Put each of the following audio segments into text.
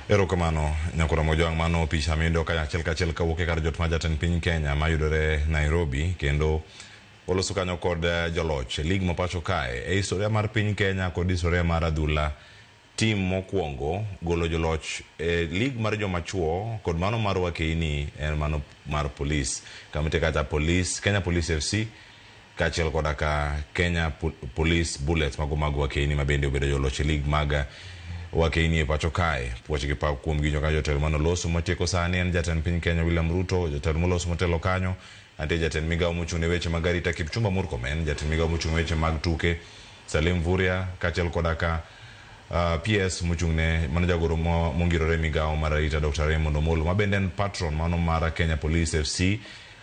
Erokamano nyakora mojang mano picha mindo kachiel kawuok e kar jot ma jatend piny Kenya mayudore Nairobi kendo oloso kanyo kod joloch lig ma pacho kae e historia mar piny Kenya kod historia mar adhula. Tim mokwongo golo joloch e lig mar joma chuo kod mano mar wakeini en mano mar Police kamite kata Police Kenya Police FC kachiel koda ka Kenya Police Bullets mago mag wakeini mabende obedo joloch e lig mag wakeini e pacho kae. Puoch gi pa kuom ginyo ka jotelo mano loso matieko sani en jatend piny Kenya William Ruto, jatelo moloso motelo kanyo ante jatend migawo mochung' ne weche mag arita Kipchumba Murkomen, jatend migawo mochung' ne weche mag tuke Salim Vuria kachiel koda ka PS mochung' ne mano jagoro mongirore migawo mar arita Dr. Raymond Omolo mabende en patron mano mar Kenya Police FC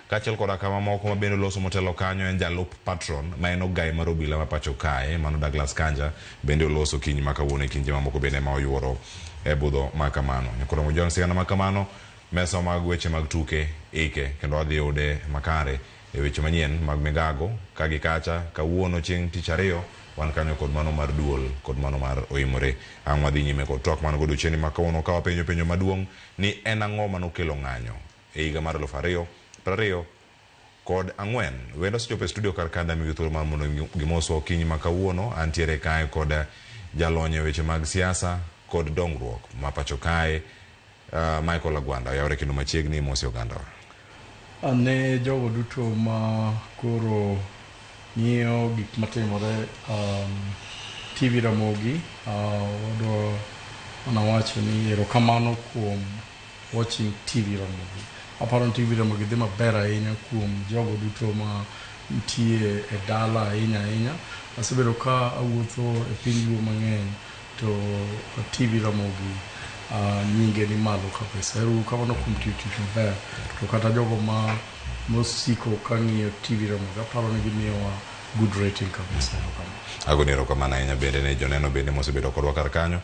kachiel koda ka mamoko mabende loso motelo kanyo en jalup patron ma en ogai mar obila ma pacho kae mano Douglas Kanja bende oloso kiny makawuono kiny mamoko bende ma oyuoro e budho makamano. Nyakoro mojang sigana makamano mesa mag weche mag tuke ike kendo adhi yude makare e weche manyien mag migago kagi kacha kawuono chieng' tich ariyo wan kanyo kod mano mar duol kod mano mar oimore ang' wadhi nyime kod twak mano godiochieng' makawuono ka wapenjo penjo maduong' ni en ang'o manokelo ng'anyo e higa mar 2024 wendo sechopo e studio kar kanda migi thuolo mar mondo gimoswa okinyi makawuono antiere kae kod jalony e weche mag siasa kod dongruok ma pacho kae Michael Agwanda yawre kendo machiegni mosi oganda ane jogo duto ma koro ng'iyo gik matimore TV Ramogi wadwa anawacho ni erokamano kuom watching TV Ramogi. Aparo ni TV Ramogi dhi maber ahinya kuom jogo duto ma nitie e dala ahinya. Asebedo ka awuotho e piny luo mang'eny to TV Ramogi nyinge ni malo kabisa. Erokamano kuom tiyo tich maber to kata jogo ma mosiko ka ng'iyo TV Ramogi aparo ni gimiyowa good rating kabisa. Agoni erokamano ahinya bende ne joneno bende mosebedo kodwa kar kanyo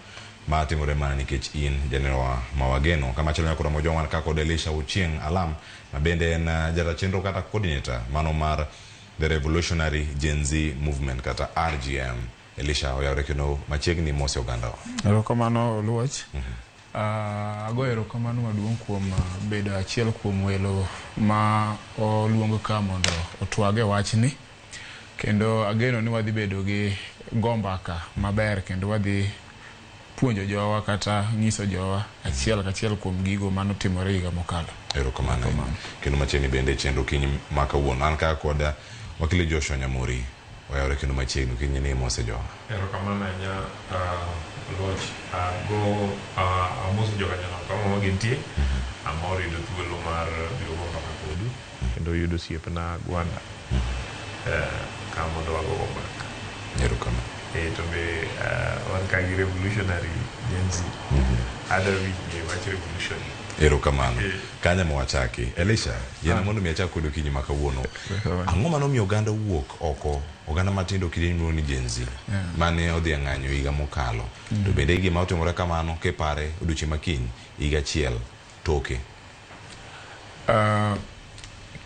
ma timore mana nikech in janeno mawageno kama chalo nyakoro mojong wan ka kod Elisha Ochieng Alam ma bende en jata chenro kata coordinator mano mar the Revolutionary Gen Z Movement kata RGM. Elisha oyawre kendo machiegni mosi oganda. Erokamano Luoch. Ago erokamano maduong' kuom bedo achiel kuom welo ma oluongo ka mondo otwage wachni kendo ageno ni wadhi bedo gi gombaka maber kendo wadhi puonjo jowa kata nyiso jowa achiel kuom gigo mano timore higa mokalo. Erokamano kendo machiegni bende chenro kiny makawuono an ka kod wakili Joshua Nyamuri oyawre kendo machiegni kiny ni mose jowa. Erokamano ahinya Luoch go amoso joka nyana kama wagintie amor yudo thuolo mar biro mbaka kodu kendo yudo siepna Gwanda kama mondo wago mbaka. Erokamano. To be one kind of revolutionary Gen Z. Other we watch revolution. Erokamano. Kanya mwachaki. Elisha, yena mondo miacha kodo kinyi makawuono. Ang'o mano mi oganda wuok oko, oganda matindo kidini ni Gen Z. Mane odhi ng'anyo higa mokalo. To bende gima otimore kamano ke pare odiochieng' makiny higa achiel toke.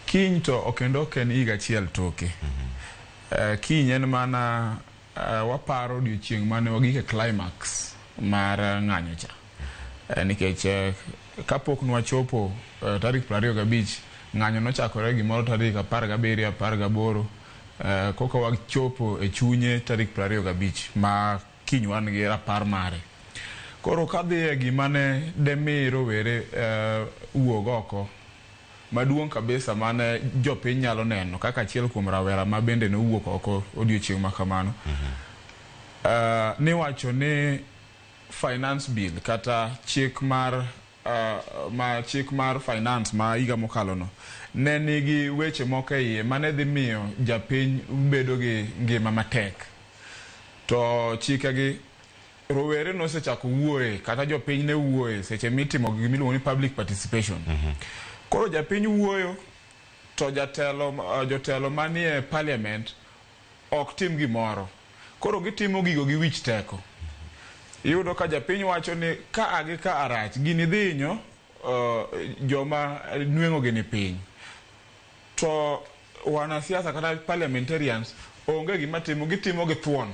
Kiny to okendo ken higa achiel toke. Kiny en mana waparo odiochieng' mane wagike climax mar ng'anyo cha nikech kapok nwachopo tarik 25 ng'anyo nochakore gimoro tarik 17 18 koka wachopo e chunye tarik 25 ma kiny wan gi rapar mare. Koro kadhi gimane demi rowere wuog oko maduong' kabisa mane jopiny nyalo neno kaka achiel kuom rawera ma bende ne wuok oko odiochieng' makamano. Ni wacho ni finance bill kata chik mar finance ma higa mokalo no ne nigi weche moko e iye mane dhi miyo japiny bedo gi ngima matek. To chikegi rowere nosechako wuoye kata jopiny ne wuoye seche mitimo gimiluongo ni public participation. Koro japiny wuoyo to jotelo manie parliament ok tim gimoro. Koro gitimo gigo gi wich teko. Iyudo ka japiny wacho ni ka agi ka arach gini dhinyo joma nweng'o gini piny. To wanasiasa kata parliamentarians onge gima gitimo gi thuon.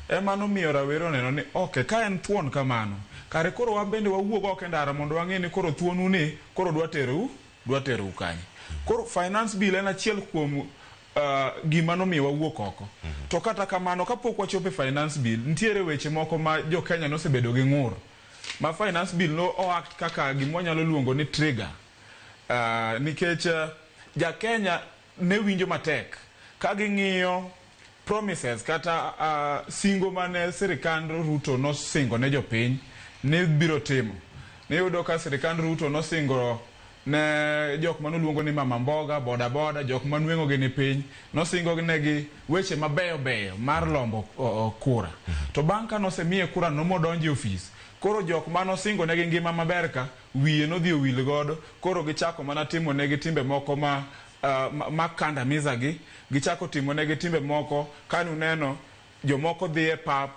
Emano miyo rawere neno ni okay ka en thuon kamano kare koro wabende wawuog oko ndara mondo wang'e ni koro thuonu ni koro dwa teru kanye. Koro finance bill en achiel kuom gima nomiyo wawuok oko. To kata kamano kapok wachope finance bill nitiere weche moko ma jo Kenya nosebedo gi ng'ur. Ma finance bill no act kaka gima nyalo luongo ni trigger. Nikech ja Kenya ne winjo matek ka ging'iyo promises kata singo mane sirikand Ruto nosingo ne jopiny ne biro timo. Ne yudo ka sirikand Ruto nosingo ne jok mano luongo ni mama mboga, boda boda, jok manuengo gi ni piny, nosingo negi weche mabeyo beyo mar lombo kura. To bang' ka nosemiye kura nomodonji ofis. Koro jok mano singo negi ngima maber ka wiye nodhi owil godo, koro gichako mana timo negi timbe moko ma kandamiza gi, gichako timo negi timbe moko kanu neno jomoko dhi e pap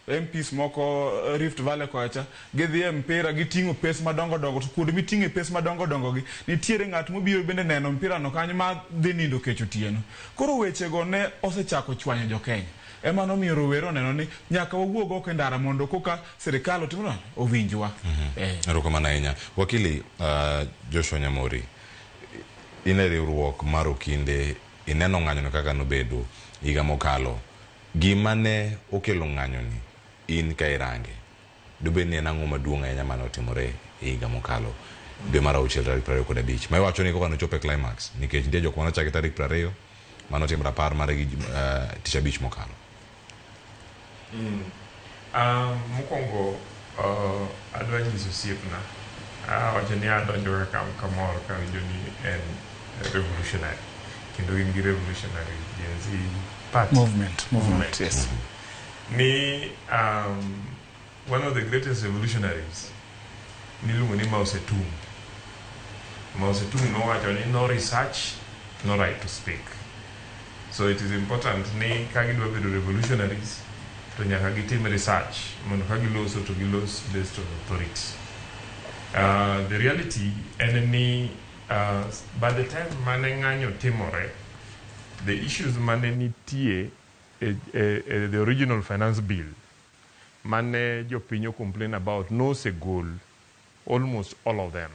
MPs moko Rift Valley kocha gidhi mpira gitingo pes madongo dongo to kuonde mitinge pes madongo dongo gi nitiere ng'at mobiro bende neno mpira no kanyo ma dhi nindo kech otieno. Koro weche go ne osechako chwanyo jo Kenya. Ema nomiyo rowero neno ni nyaka wawuog oko ndara mondo koka sirikal otimo owinjwa. Erokamano ahinya. Wakili Joshua Nyamori, ine riwruok mar Okinde ineno ng'anyono kaka nobedo higa mokalo. Gima ne okelo ng'anyoni in ka irange dobe ni en ang'o maduong' ahinya mane otimore higa mokalo dwe mar 6 tarik 25 ma iwacho ni koka nochope climax nikech nitie jok mane ochaki tarik 20 mano timre rapar mar tich abich mokalo. Mokwongo adwa nyiso osiepna wacho ni adonjo kamoro kawinjo ni en revolutionary kendo in gi revolutionary Gen Z party movement. Yes. Ni one of the greatest revolutionaries niluongo ni Mao Zedong. Mao Zedong nowacho ni no research, no right to speak. So it is important ni ka gidwa bedo revolutionaries to nyaka gitim research mondo ka giloso to gilos based on authority. The reality en ni by the time mane ng'anyo timore, the issues mane nitie the original finance bill mane jopinyo complain about no se goal almost all of them.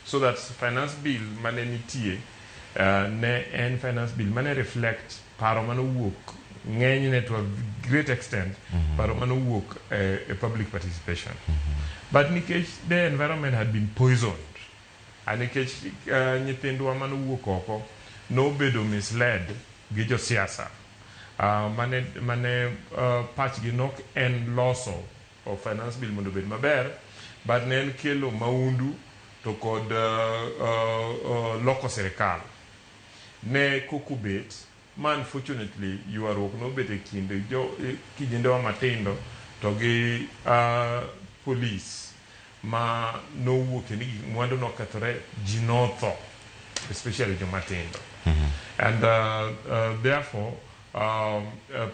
So that finance bill mane nitie ne en finance bill mane reflect paro mane wuok ng'enyne to a great extent paro mane wuok a public participation. But nikech the environment had been poisoned and nikech nyithindwa mane wuok oko no bedo misled gi jo siasa mane pachgi nok en loso of finance bill mondo bed maber but ne en kelo maundu to kod loko serikal ne kokubet ma unfortunately yuaruok no bet e kinde kijindewa matindo to gi police ma no wuok ni mwandu no kethore ji notho especially jo matindo. And therefore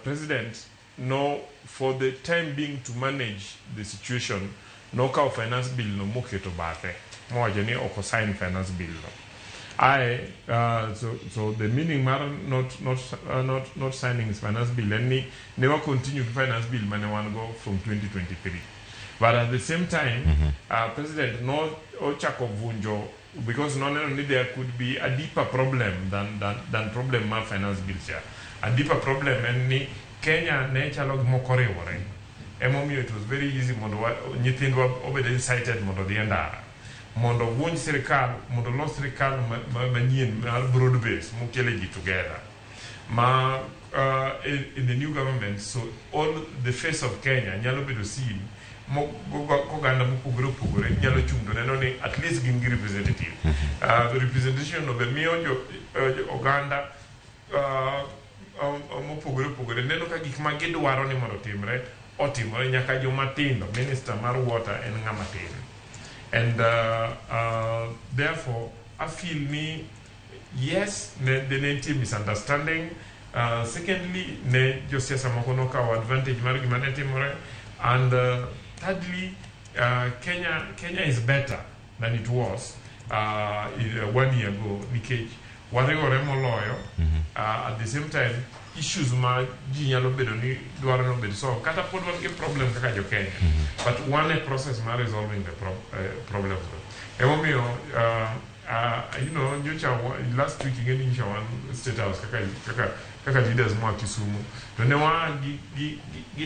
president no for the time being to manage the situation no ka finance bill no moketo bathe mowacho ni oko sign finance bill no so the meaning mar not signing finance bill and ni never continue to finance bill mane wan go from 2023 but at the same time president no ochako vunjo because not only there could be a deeper problem than problem ma finance bills here. A deeper problem and ni Kenya ne chalo moko riwore. Emomiyo it was very easy mondo nyithindwa obed incited mondo dhi ndara. Mondo wuonj sirikal, mondo los sirikal manyien mar broad base mokele ji together. In the new government, so all the face of Kenya nyalo bedo seen koganda mopogore opogore nyalo chung'to neno ni at least gin gi representative. The representation of the miyo oganda mopogore opogore neno ka gik ma gidwaro ni mondo otimore nyaka jomatindo. Minister mar water en ng'ama tin. And therefore I feel ni yes ne nitie misunderstanding. Secondly ne josiasa moko nokawo advantage mar gima ne timore. And thirdly, Kenya is better than it was 1 year ago. Nikech wariwore moloyo at the same time issues ma ji nyalo bedo ni dwaro no bedo so kata pod wan gi problem kaka jo Kenya but one a process ma resolving the problems emomiyo you know last week ngeni ncha one state house kaka leaders mo Kisumu to ne wa gi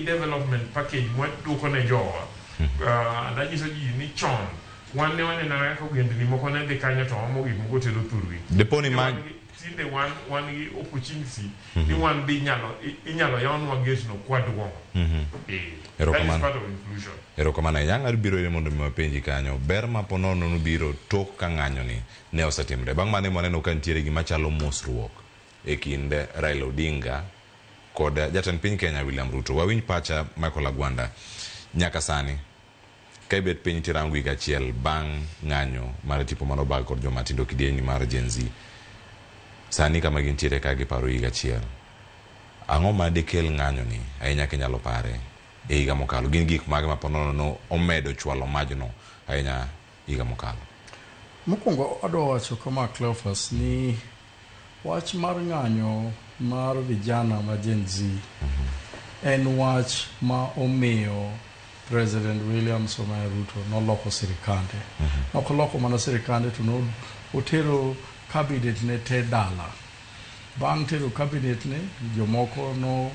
development package mo duko ne jowa na jiso ji ni chon wane na ko gende ni moko ne de kanya to mo gi mo telo turwi deponi mag the one opportunity the one be inyalo yawn wa gate no kwadwo that is part of inclusion erokamana yanga biro ile mondo mi penji kanyo ber ma ponono no biro tok ka ng'anyo ni ne osetimre bang' mane moneno ka nitiere gima chalo mosruok e kinde Raila Odinga kod jatend piny Kenya William Ruto wawinj pacha Michael Agwanda nyaka sani kaibet piny tirangu igachiel bang' ng'anyo mar tipo manobag kod joma tindo kidieny mar Gen Z sani kama gintiere ka giparo igachiel ang'o ma dekel ng'anyo ni ahinya kenyalo pare e higa mokalo gin gik mage ma ponono no omedo chwalo majno ahinya higa mokalo mokwongo adwa wacho kama Cleophas ni wach mar ng'anyo mar vijana ma Gen Z en wach ma omiyo President William Samoei Ruto noloko sirikande nokoloko mana sirikande to no otero cabinet ne te dala bang' tero cabinet ne jomoko no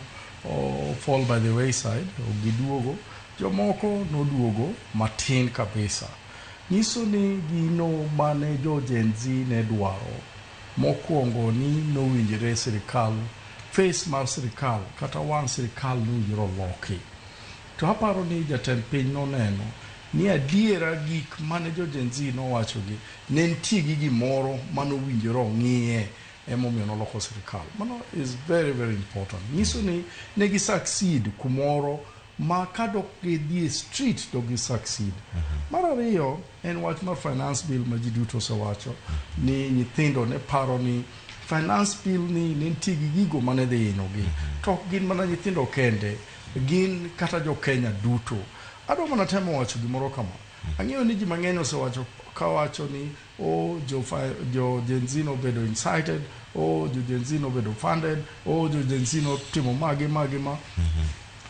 fall by the wayside giduogo jomoko no duogo matin kabisa nyiso ni gino mane jo Gen Z ne dwaro mokwongo ni no winjre sirikal face mar sirikal kata wang' sirikal no yiro loki to aparo ni jatend piny no neno ni adiera gik mane jo Gen Z no wacho gi ne nitie gi gimoro mano winjore ng'iye emomiyo noloko sirikal mano is very very important nyiso ni ne gi succeed kumoro ma kadok gi street do gi succeed mar ariyo en wach mar finance bill ma ji duto osewacho ni nyithindo ne paro ni finance bill ni nitie gi gigo mane dhi hinyo gi to gin mana nyithindo kende gin kata jo Kenya duto adwa mana temo wacho gimoro kama ang'eyo ni ji mang'eny osewacho kawacho ni jo Gen Z no bedo incited jo Gen Z no bedo funded jo Gen Z no timo magi ma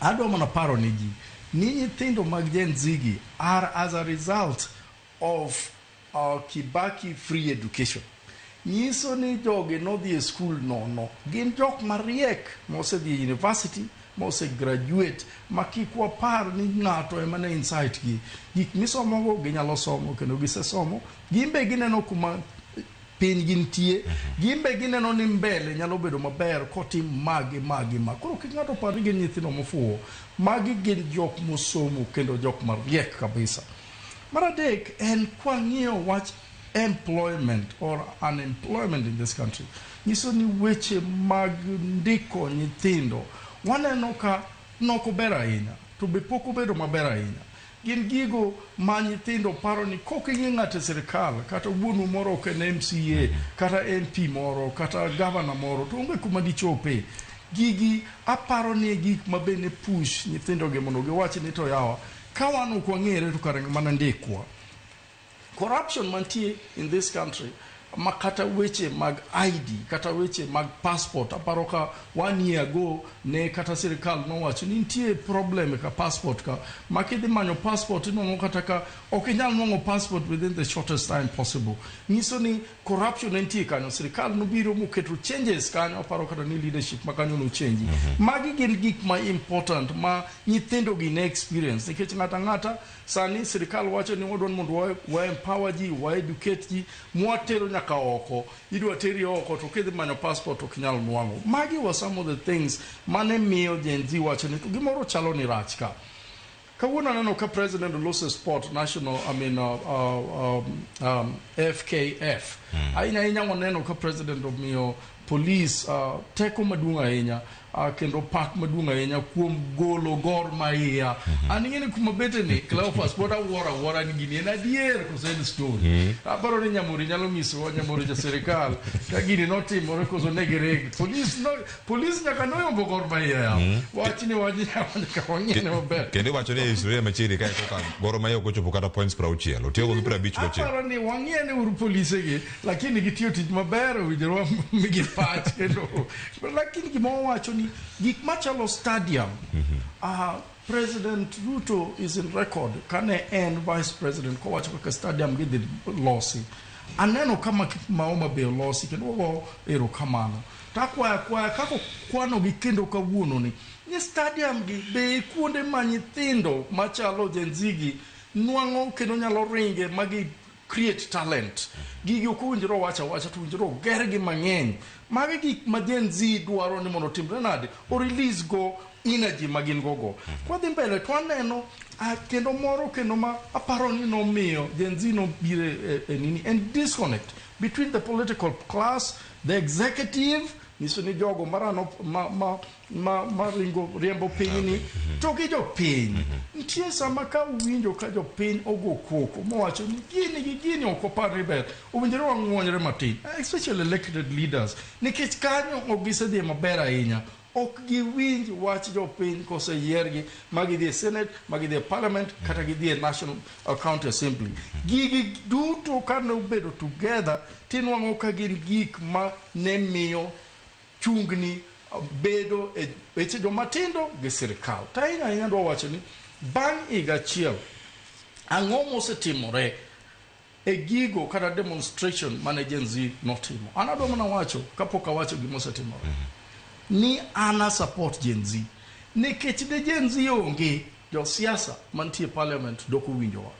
adwa mana paro ni ji ni nyithindo mag Gen Z gi are as a result of Kibaki free education nyiso ni jogi no dhi e school no gin jok mariek mosedhi e university mose graduate makikwa par ni ng'ato emane insight gi gik misomo ginyalo somo kendo gisesomo gimbe gineno kuma piny gintie gimbe gineno ni mbele nyalo bedo maber kotim magi ma koro king'ato par ni gin nyithindo mofuwo magi gin jok mosomo kendo jok mariek kabisa mar adek en kwang'iyo wach employment or unemployment in this country nyiso ni weche mag ndiko nyithindo waneno ka noko ber ahinya to be pok obedo maber ahinya gin gigo ma nyithindo paro ni kok ing'e ng'ato e sirikal kata wuonu moro ok en MCA kata MP moro kata gavana moro to onge kuma dichope gigi aparo ni gik ma bene push nyithindo ge mondo giwach ni to yawa ka wan ok wang'ere to kare mana ndikwa corruption mantie in this country makata weche mag ID kata weche mag passport aparo ka 1 year ago ne kata sirikal no wacho ni nitie problem ka passport ka makidhi manyo passport no kata ka okinyal nwongo passport within the shortest time possible nyiso ni corruption nitie kanyo sirikal no biro muketo changes kanyo aparo kata ni leadership makanyo no change magi gin gik ma important ma nyithindo gi ne experience nikech ng'ata sani sirikal wacho ni wadwan mondo wa empower ji wa educate ji mwatero nyaka oko idwa teri oko to kidhi manyo passport okinyal nwang'o magi were some of the things mane miyo Gen Z wacho ni gimoro chalo ni rach ka kawuono aneno ka president oloso sport national FKF ahinya waneno ka president omiyo police teko maduong' ahinya kendo pak maduong' ahinya kuom golo Gor Mahia. An ing'eni kuma bete ni Cleophas pod awuora ni gini en adier koso en story. Aparo ni Nyamuri nyalo nyisowa, Nyamuri ja sirikal ka gini notimore koso ne gireg. Police nyaka noyombo Gor Mahia. Wachni nyaka wang'ene maber. Kendo wacho ni historia machiegni kae koka Gor Mahia ok ochopo kata points 60. Otiyo gi 59. Aparo ni wang'ene uru polise gi lakini gitiyo tich maber owinjore migi pach kendo. Lakini gima wacho ni gik machalo stadium. President Ruto is in record kane en vice president kowacho kaka stadium gidhi losi. Aneno kama Maoma be losi kendo go erokamano. Takwaya kako kwano gi kendo kawuono ni stadium gi be kuonde ma nyithindo machalo jenzigi nwang'o kendo nyalo ringe magi create talent. Gigi ok owinjore wacha to owinjore ger gi mang'eny. Magi gik ma Gen Z dwaro ni mondo timre nade o release go energy magin gogo. Kwa dhi mbele to aneno kendo moro kendo ma aparo ni nomiyo Gen Z no bire nini and disconnect between the political class, the executive, niso ni jogo marano maringo riembo piny ni to gi jo piny. Ntie sama ka uwinjo ka jo piny ogo koko mowacho ni gini ok opar ber owinjore wang'wonyre matin, especially elected leaders, nikech kanyo ok gisedhi maber ahinya. Ok giwinj wach jo piny koseyiergi magidhi e Senate, magidhi e Parliament, kata gidhi e National County Assembly. Gigi duto kane obedo together tinwang'o ka gin gik ma ne miyo chungni bedo e weche jomatindo gi sirikal. Ta ahinya dwa wacho ni bang' higa achiel ang'o mosetimore e gigo kata demonstration mane Gen Z notimo. An adwa mana wacho kapok awacho gimosetimore ni ana support Gen Z nikech de Gen Z onge jo siasa mantie parliament doko winjowa.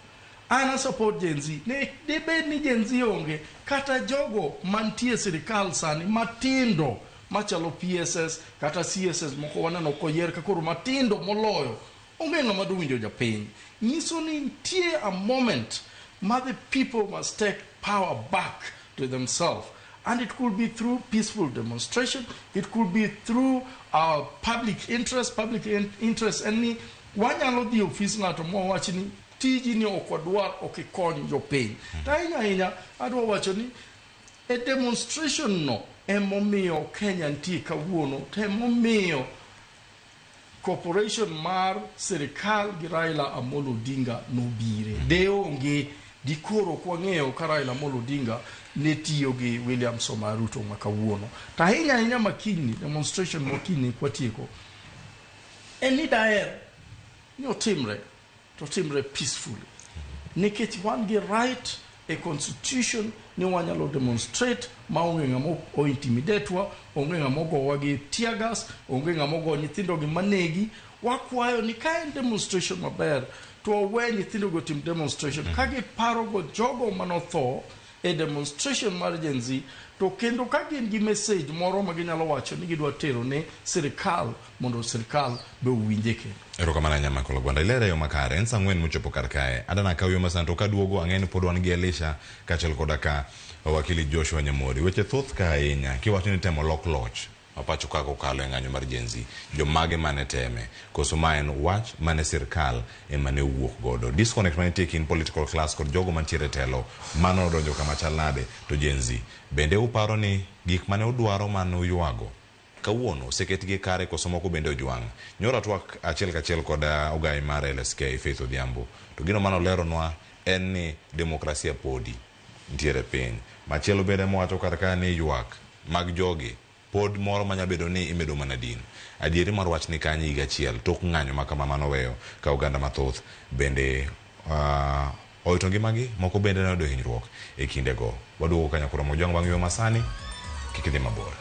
Ana support Gen Z ne debed ni Gen Z onge kata jogo mantie sirikal sani matindo machalo PSS kata CSS moko waneno koyier ka koro matindo moloyo onge ng'ama duwinjo japiny. Nyiso ni nitie a moment ma the people must take power back to themselves. And it could be through peaceful demonstration. It could be through public interest. Any wanyalo dhi office ng'ato mowacho ni tiji ni ok wadwar ok ikony jopiny. Ta ahinya adwa wacho ni e demonstration no emomiyo Kenya nitie kawuono, to emomiyo corporation mar sirikal gi Raila Amolo Odinga nobire. De onge di koro kwang'eyo ka Raila Amolo Odinga ne tiyo gi William Samoei Ruto makawuono. Ta ahinya makini demonstration makini kwatieko eni daer ni otimre peacefully nikech wan gi right a constitution ni wanyalo demonstrate ma onge ng'amo o intimidate wa, onge ng'amo gowa gi tear gas, onge ng'amo go nyithindo gi manegi. Wakwayo ni ka en demonstration maber to we nyithindo go tim demonstration kagi paro go jogo manotho e demonstration mar Gen Z, to kendo ka gin gi message moro ma ginyalo wacho ni gidwa tero ne sirikal mondo sirikal be owinje kendo. Erokamano Nyamakolo Gwanda, ilere yo makare en saa 4 mochopo kar kae. Adana kawiyo masanto ka duogo ang'eni pod wan gi Elisha kaachiel koda ka wakili Joshua Nyamori. Weche thoth ka ahinya kiwacho ni temo lok loch mapacho kako kalo e ng'anyo mar Gen Z, jomage mane teme koso ma en wach mane sirikal emane wuok godo. Disconnect mane tie kind political class kod jogo mantiere telo mano donjo kama chal nade to Gen Z. Bende uparo ni gik mane udwaro mane uywago kawuono oseketgi kare koso moko bende ojwang'. Nyoro twak achiel kachiel kod ogai mar LSK Faith Odhiambo, to gino mano leronwa en ni demokrasia podi ntiere piny. Machielo bende mowacho kar ka ni ywak mag jogi pod moro manyabedo ni imedo mana din. Adieri mar wach ni kanyi higa achiel tok ng'anyo makama manoweyo ka oganda mathoth bende oito ngimagi, moko bende ne oyudo hinyruok e kindego. Waduogo kanyakoro mojong bang' yo masani, kik idhi mabor.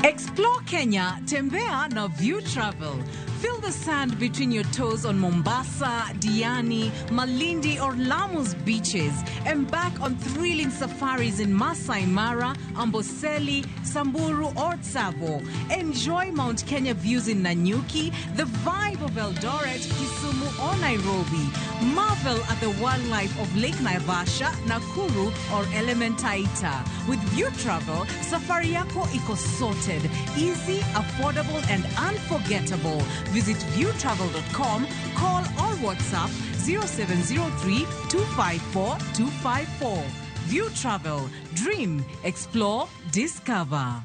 Explore Kenya, tembea na View Travel. Feel the sand between your toes on Mombasa, Diani, Malindi or Lamu's beaches. Embark on thrilling safaris in Masai Mara, Amboseli, Samburu or Tsavo. Enjoy Mount Kenya views in Nanyuki, the vibe of Eldoret, Kisumu or Nairobi. Marvel at the wildlife of Lake Naivasha, Nakuru or Elementaita. With View Travel, safari yako iko sorted, easy, affordable and unforgettable. Visit viewtravel.com, call or WhatsApp 0703 254 254. View Travel. Dream, explore, discover.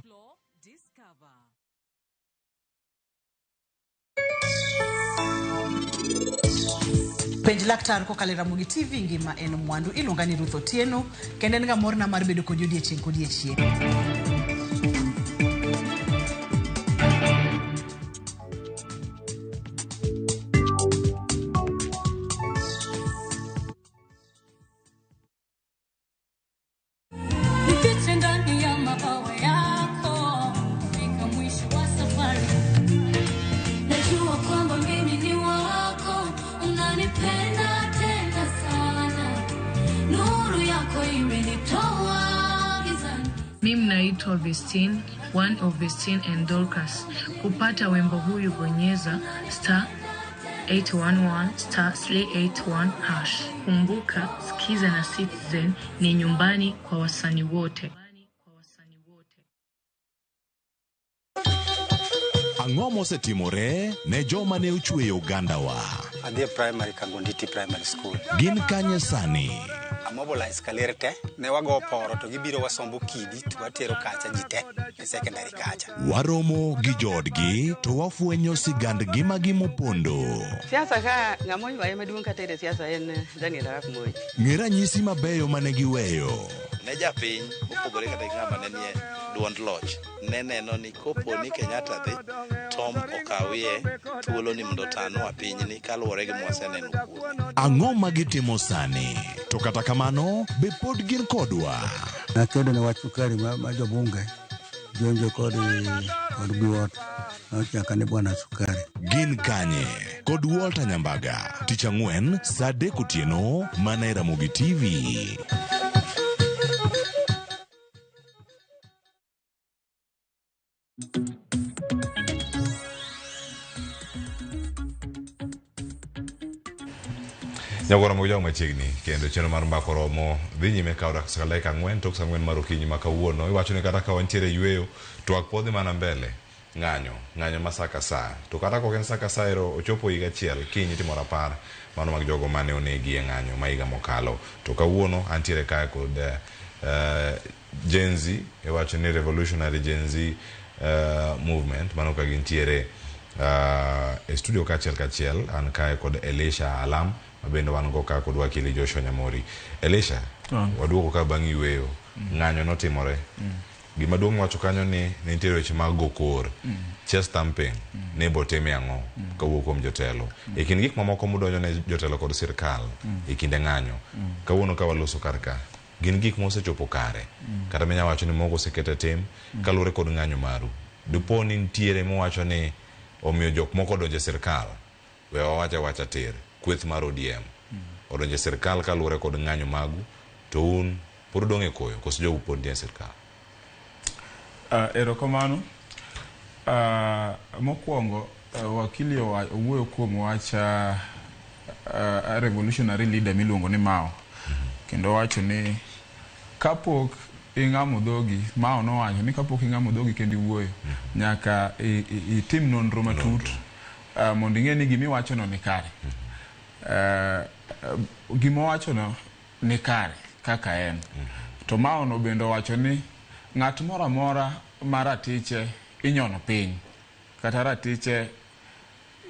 Penj laktar ko kale Ramogi TV ngima en mwandu iluonga ni Ruth Otieno kendo en ga morna mar bedo kod odiechieng' kod odiechieng'. Mimi naitwa Vestine, one of Vestine and Dorcas. Kupata wimbo huyu bonyeza *811 *381#. Kumbuka, Skiza na Citizen ni nyumbani kwa wasanii wote. Ang'o mosetimore ne joma ne ochweyo Uganda wa? Adhi primary Kagonditi Primary School. Gin kanye sani? Mobilize kalerte ne wago poro to gibiro wasombo kidi to watero kacha jite e secondary kacha. Waromo gi jodgi to wafwenyo sigand gima gimopondo. Siasa ka ng'amoy wae maduong' ka tere siasa en Daniel Arap Moi. Ng'era nyisi mabeyo mane giweyo. Ne japiny opogore kata ng'ama ne nie duond loch ne neno ni kopo ni Kenyatta dhi Tom okawie thuolo ni mondo tanwa piny ni kaluwore gi mwaseneno kuome. Ang'o ma gitimo sani? To kata kamano be pod gin kodwa. Nakedo ne wachukari ma jobunge jonjo kod buot nochaka ne bwana Sukari. Gin kanye kod Walter Nyambaga tich ang'wen saa 3 otieno mana e Ramogi TV. Nyagora mo jong machiegni kendo cheno mar mbako romo dhi nyime ka odak sa dakika 4 tok sa 4 mar okinyi ma kawuono iwacho ni kata ka wantiere yweyo to akpodhi mana mbele ng'anyo masaka saa to kata ko ken saka saa ero ochopo higa achiel kinyi timora par mano mag jogo mane onegi e ng'anyo ma higa mokalo to kawuono antiere kae kod Gen Z iwacho ni revolutionary Gen Z movement mano ka gintiere e studio kachiel an kae kod Elisha Alam mabendo wan go ka kod wakili Joshua Nyamori. Elisha waduoko ka bang' yweyo ng'anyo notimore gima duong' wacho kanyo ni nitie weche mag gokor chest stamping ne boteme ang'o kawuok kuom jotelo e kind gik mamoko mudonjo ne jotelo kod sirkal e kinde ng'anyo kawuono ka waloso karka gin gik mosechopo kare kata menya wacho ni mogo sekete tim kalure kod ng'anyo maru dupo ni ntiere mowacho ni omiyo jok moko donje sirkal we wacha tir kweth mar ODM odonje sirkal kalure kod ng'anyo magu to un pod dong' e koyo koso jogu pod nie sirkal. Erokamano. Mokwongo wakili owuoyo kuom wacha revolutionary leader miluongo ni Mao kendo wacho ni kapok ing'amo dhogi Mao nowacho ni kapok ing'amo dhogi kendo iwuoyo nyaka itim nonro matut mondo ing'e ni gimi wacho no ni kare. Gimo wacho no ni kare kaka en to Mao no bendo wacho ni ng'at mora mora maratiche inyono piny kata ratiche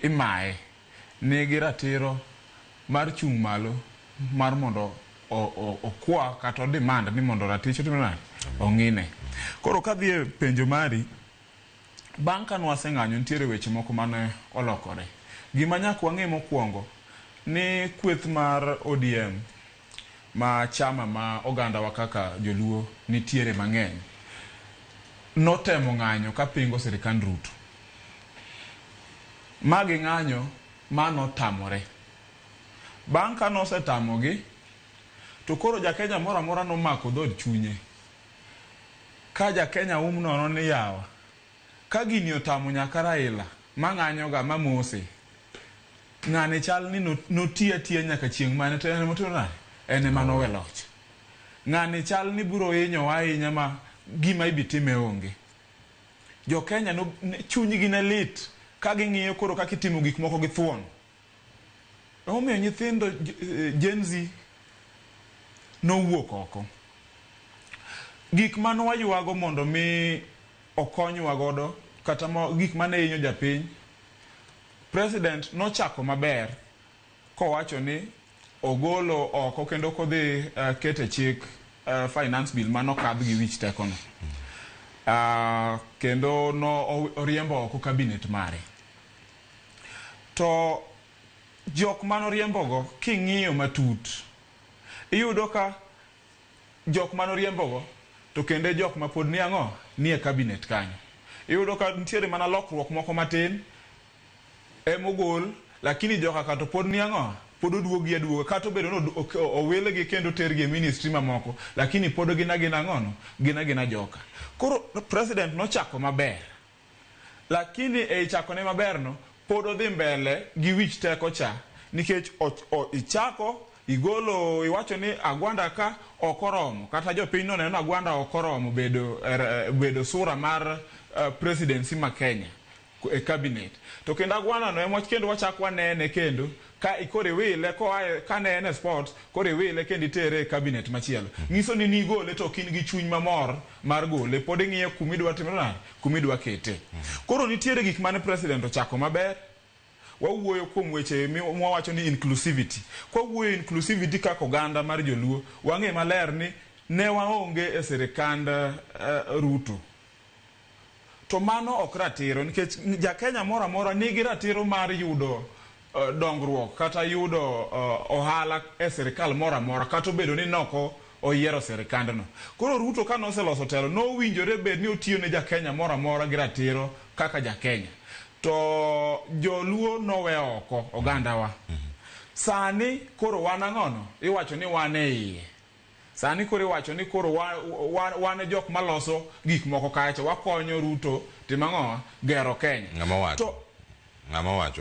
imae nigi ratiro mar chung' malo mar mondo okwa kata demand ni mondo ratiche timana ong'ine. Koro kadhi e penjo mari bang' ka nwaseng'anyo ntiere weche moko mane olokore. Gima nyaka wang'e mokwongo ni kweth mar ODM ma chama ma oganda wa kaka joluo nitiere mang'eny notemo ng'anyo ka pingo sirikand Ruto magi ng'anyo mano tamore. Bang' ka nosetamogi, to koro jakenya moro amora nomako dhod chunye. Ka jakenya nono ni yawa, ka gini otamo nyaka Raila, ma ng'anyoga ma mose, ng'ane chal ni notiya tiya nyaka chieng' mane to en motorane, en ema nowe loch. Ng'ane chal ni biro hinyowa ahinya ma gima ibitime onge. Jo Kenya chunygi ne lit ka ging'iyo koro kaka itimo gik moko gi thuon. Omiyo nyithindo Gen Z nowuok oko. Gik mane waywago mondo mi okonywa godo, kata gik mane hinyo japiny, President nochako maber kowacho ni ogolo oko kendo kodhi kete chik finance bill manokadh gi wich tekono. Kendo oriembo oko cabinet mare. To jok manoriembogo king'iyo matut, iyudo ka jok manoriembogo to kende jok ma pod ni ang'o nie cabinet kanyo. Iyudo ka nitiere mana lokruok moko matin emogol, lakini joka kato pod ni ang'o pod oduogi aduoga, kata obedo no owelegi kendo tergi e ministry mamoko, lakini pod gina ang'ono gina joka. Koro president nochako maber, lakini e chakone maberno pod odhi mbele gi wich teko cha, nikech ichako igolo, iwacho ni agwanda ka okoromo, kata jopiny no neno agwanda okoromo bedo sura mar presidency ma Kenya e cabinet. To kendo agwanda no ema kendo wachako wanene kendo ka ikore wile ka ne en sport kore wile kendo itere e cabinet machielo. Nyiso ni nigole to kin gi chuny mamor mar gole, pod ing'iyo kumidwa timona, kumidwa kete. Koro nitiere gik mane president ochako maber. Wawuoyo kuom weche mwawacho ni inclusivity. Kwa wuoyo inclusivity kaka oganda mar joluo, wang'e maler ni ne waonge e sirikand Ruto. To mano ok ratiro, nikech jakenya moro amora nigi ratiro mar yudo dongruok kata yudo ohala e sirikal moro amora, kata obedo ni noko oyiero sirikandno. Koro Ruto ka noseloso telo, nowinjore bed ni otiyo ne jakenya moro amora gi ratiro kaka jakenya. To joluo nowe oko ogandawa. Sani koro wan ang'ono, iwacho ni wan e iye. Sani koro iwacho ni koro wan jok maloso gik moko kacha, wakonyo Ruto timang'o gero Kenya. Ng'ama wacho?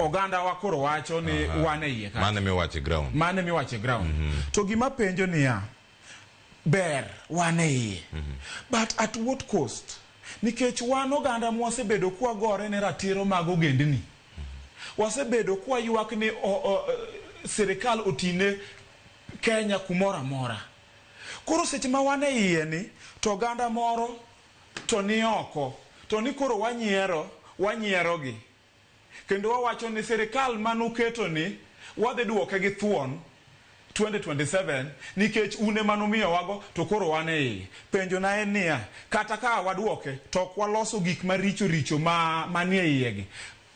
Oganda wa koro wacho ni wan e iye kacha. Mane miwache ground. Mane miwache ground. To gima penjo niya, ber wan e iye. But at what cost? Nikech wan oganda mwasebedo kwa gore ne ratiro mag ogendni. Wasebedo kwa ywak ni sirikal otine Kenya kumora mora. Koro seche ma wan e iye ni, to oganda moro to ni oko, to ni koro wanyierogi. Kendo wawacho ni sirikal manuketo ni wadhi duoke gi thuon 2027, nikech une manomiyo wago to koro wan e iye. Penjo na en niya, kata ka waduoke to waloso gik maricho manie iye gi.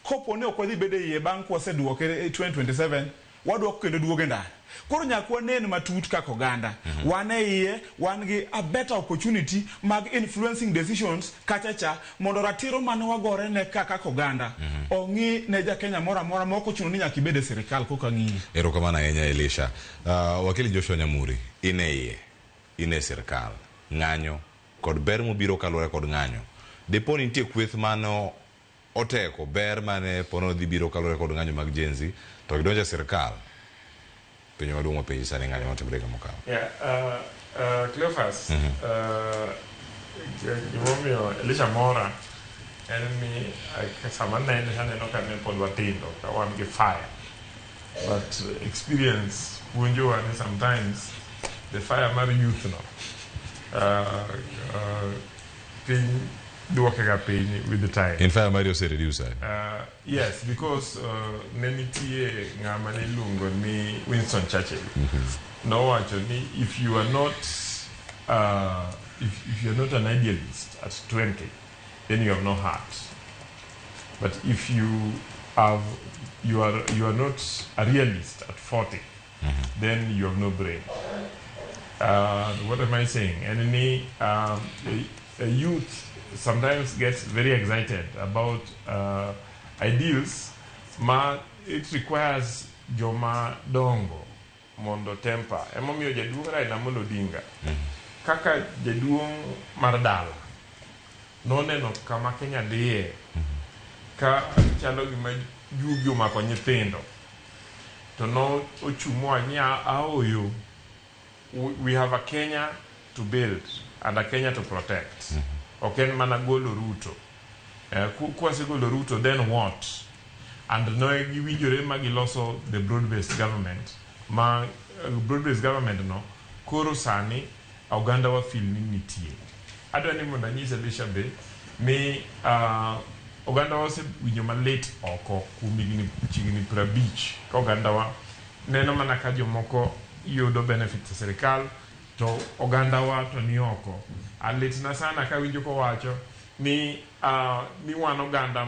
Kopo ne ok wadhi bedo e iye bang' kwaseduoke 2027, waduoko kendo duoge ndara. Koro nyaka wanen matut kaka oganda. Wan e iye, wan gi a better opportunity mag influencing decisions kachacha, mondo ratiro mane wagore ne kaka oganda ong'i ne jakenya moro amora ma ok ochuno ni nyaka ibed e sirikal koka ng'iyi. Erokamano ahinya Elisha. Wakili Joshua Nyamuri, in e iye, in e sirikal, ng'anyo kod ber mobiro kaluwore kod ng'anyo. Depo ni nitie kweth mano oteko ber mane pono dhi biro kaluwore kod ng'anyo mag Gen Z, to gidonjo e sirikal. Penyo maduong' mapenji sani ng'anyo matimore ga mokalo. Cleophas, gimomiyo Elisha mora en ni sama nene aneno ka ne pod watindo ka wan gi fire, but experience puonjowa ni sometimes the fire mar youth no piny duoke ga piny with the time. In fire Mario se reduce. Yes, because ne nitie ng'ama ne iluongo ni Winston Churchill. Nowacho ni if you are not if you're not an idealist at 20, then you have no heart. But if you are not a realist at 40, then you have no brain. What am I saying? Enemy, a youth sometimes gets very excited about ideals ma it requires joma dongo mondo temper. Emomiyo jaduong' Raila Amolo Odinga kaka jaduong' mar dala noneno kama Kenya dhiye ka chalo gima jugi omako nyithindo to no ochumo anya aoyo. We have a Kenya to build and a Kenya to protect. Okay, mana golo Ruto. Kwase golo Ruto, then what? And no giwinjore ma giloso the broad-based government. Ma broad-based government no koro sani oganda wa feel ni nitie. Adwa ni mondo anyise Elisha be mi oganda wa se winjo malate oko kuom chigni 50 ka oganda wa neno mana ka jomoko yudo benefits e sirikal to oganda wa to ni oko. Alitna sana ka winjo ko wacho ni wan oganda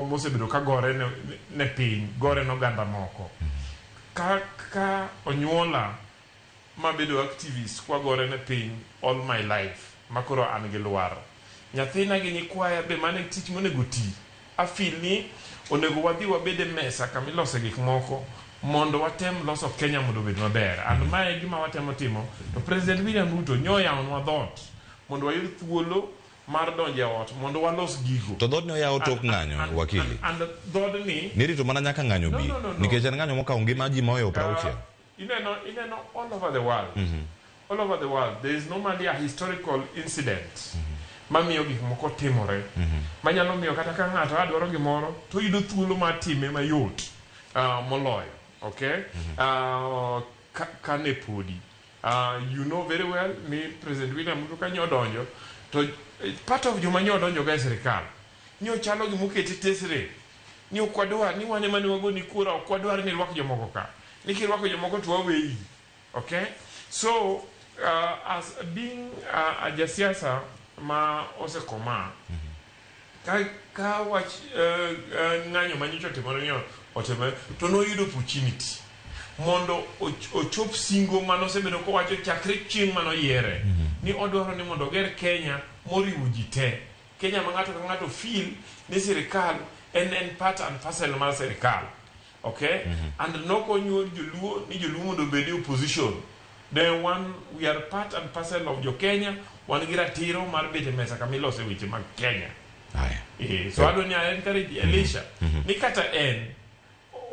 mosebedo ka gore ne piny, gore no oganda moko. Ka onyuola mabedo activist kwa gore ne piny all my life makoro an gi lwar. Nyathina gi nyikwaya be mane tich monego ti. Afil ni onego wadhi wabede mesa kamilose gik moko mondo watem loso Kenya mondo bed maber. And mae gima watemo timo to President William Ruto nyoyawnwa dhot mondo wayud thuolo mar donje ot mondo walos gigo. To dhot ni oyawo tok ng'anyo wakili. And dhot ni nirito mana nyaka ng'anyo bi. Nikech en ng'anyo mokawo ngima ji moyo 60. Ineno all over the world. All over the world there is normally a historical incident. Mamiyo gik moko timore. Manyalo miyo kata ka ng'ato adwaro gimoro to yudo thuolo mar time mayot moloyo. Okay? Kane podi. You know very well ni President William Ruto kanyo donjo to part of joma nyo donjo ga sirikal. Nyo chalo gi muketi tesre. Ni okwadwar ni wane mane wago ni kura okwadwar ni rwak jomoko ka. Ni kirwako jomoko to waweyi. Okay? So as being a jasiasa ma osekoma ka wach ng'anyo manyicho timore nyo oteme to no yudo opportunity mondo ochop singo manosebedo ko wacho chakre chieng' mano yiere ni odwaro ni mondo ger Kenya moriwo ji te. Kenya ma ng'ato ka ng'ato feel ni sirikal en part and parcel mar sirikal. Okay? And no konyuol joluo ni joluo mondo bedi opposition. Then we are part and parcel of jo Kenya, wan gi ratiro mar bete mesa kamilose weche mag Kenya. So adwa ni encourage Elisha ni kata en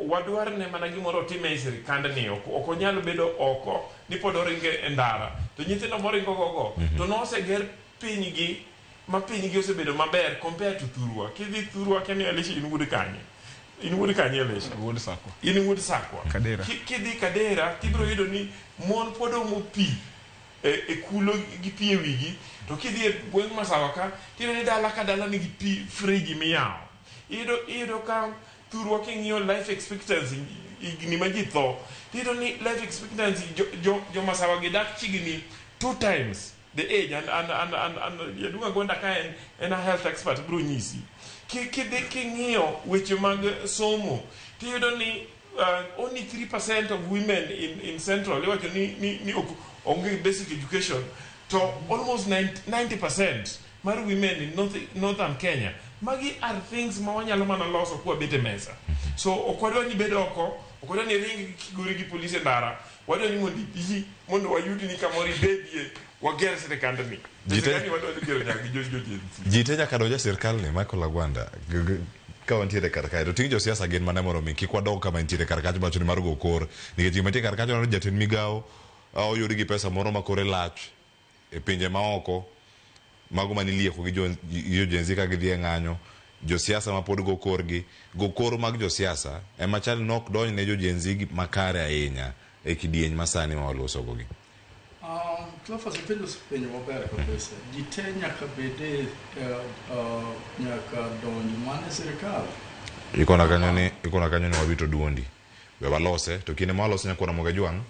wadwar ne mana gimoro time e sirikand ni ok onyalo bedo oko ni pod oringe e ndara to nyithindo moringo gogo to noseger pinygi ma pinygi osebedo maber compared to Thurwa. Kidhi Thurwa keni Elisha in wuod kanye? In wuod kanye Elisha? Wuod Sakwa. In wuod Sakwa. Kadera. Kidhi Kadera tibro yudo ni mon pod omo pi e kulo gi pi e wigi to kidhi e gweng' Masawa ka tiro ni dala ka dala ni gi pi friji miyawo. Ido ka Thurwa king'iyo life expectancy igni ma ji tho tiro ni life expectancy jo Masawa gi dak chigni 2 times the age and yadunga gwenda ka en a health expert bro nyisi kidhi king'iyo weche mag somo tiro ni only 3% of women in central iwacho ni onge basic education to almost 90% mar women in northern Kenya. Magi are things ma wanyalo mana loso kwa bete mesa. So okwadwa ni bedo oko, okwadwa ni ringi kigori gi polisi ndara, wadwa ni mondo wayudi ni kamori bedie wager sirikand ni. Sirikandi wadwa ni gero nyaka jojo. Jite nyaka donja sirikal ni Michael Lagwanda. Ka wantiere kar kae to ting' josiasa gin mane moro mi kik wadog kama ntiere kar kacha macho ni mar go kor nikech gima nitie kar kacha no jatend migawo oyudi gi pesa moro ma kore lach e pinje maoko mago manilieko gi jo jenzi ka gidhi e ng'anyo josiasa ma pod go kor mag josiasa ema chal nok donj ne jo jenzi makare ahinya e kidieny masani ma waloso gogi. Klafa sependo penjo maber kabisa. Jite nyaka bede nyaka donj mane sirikal. Ikona kanyo ni wabito duondi. We walose to kine ma walose nyaka Ramogi jwang'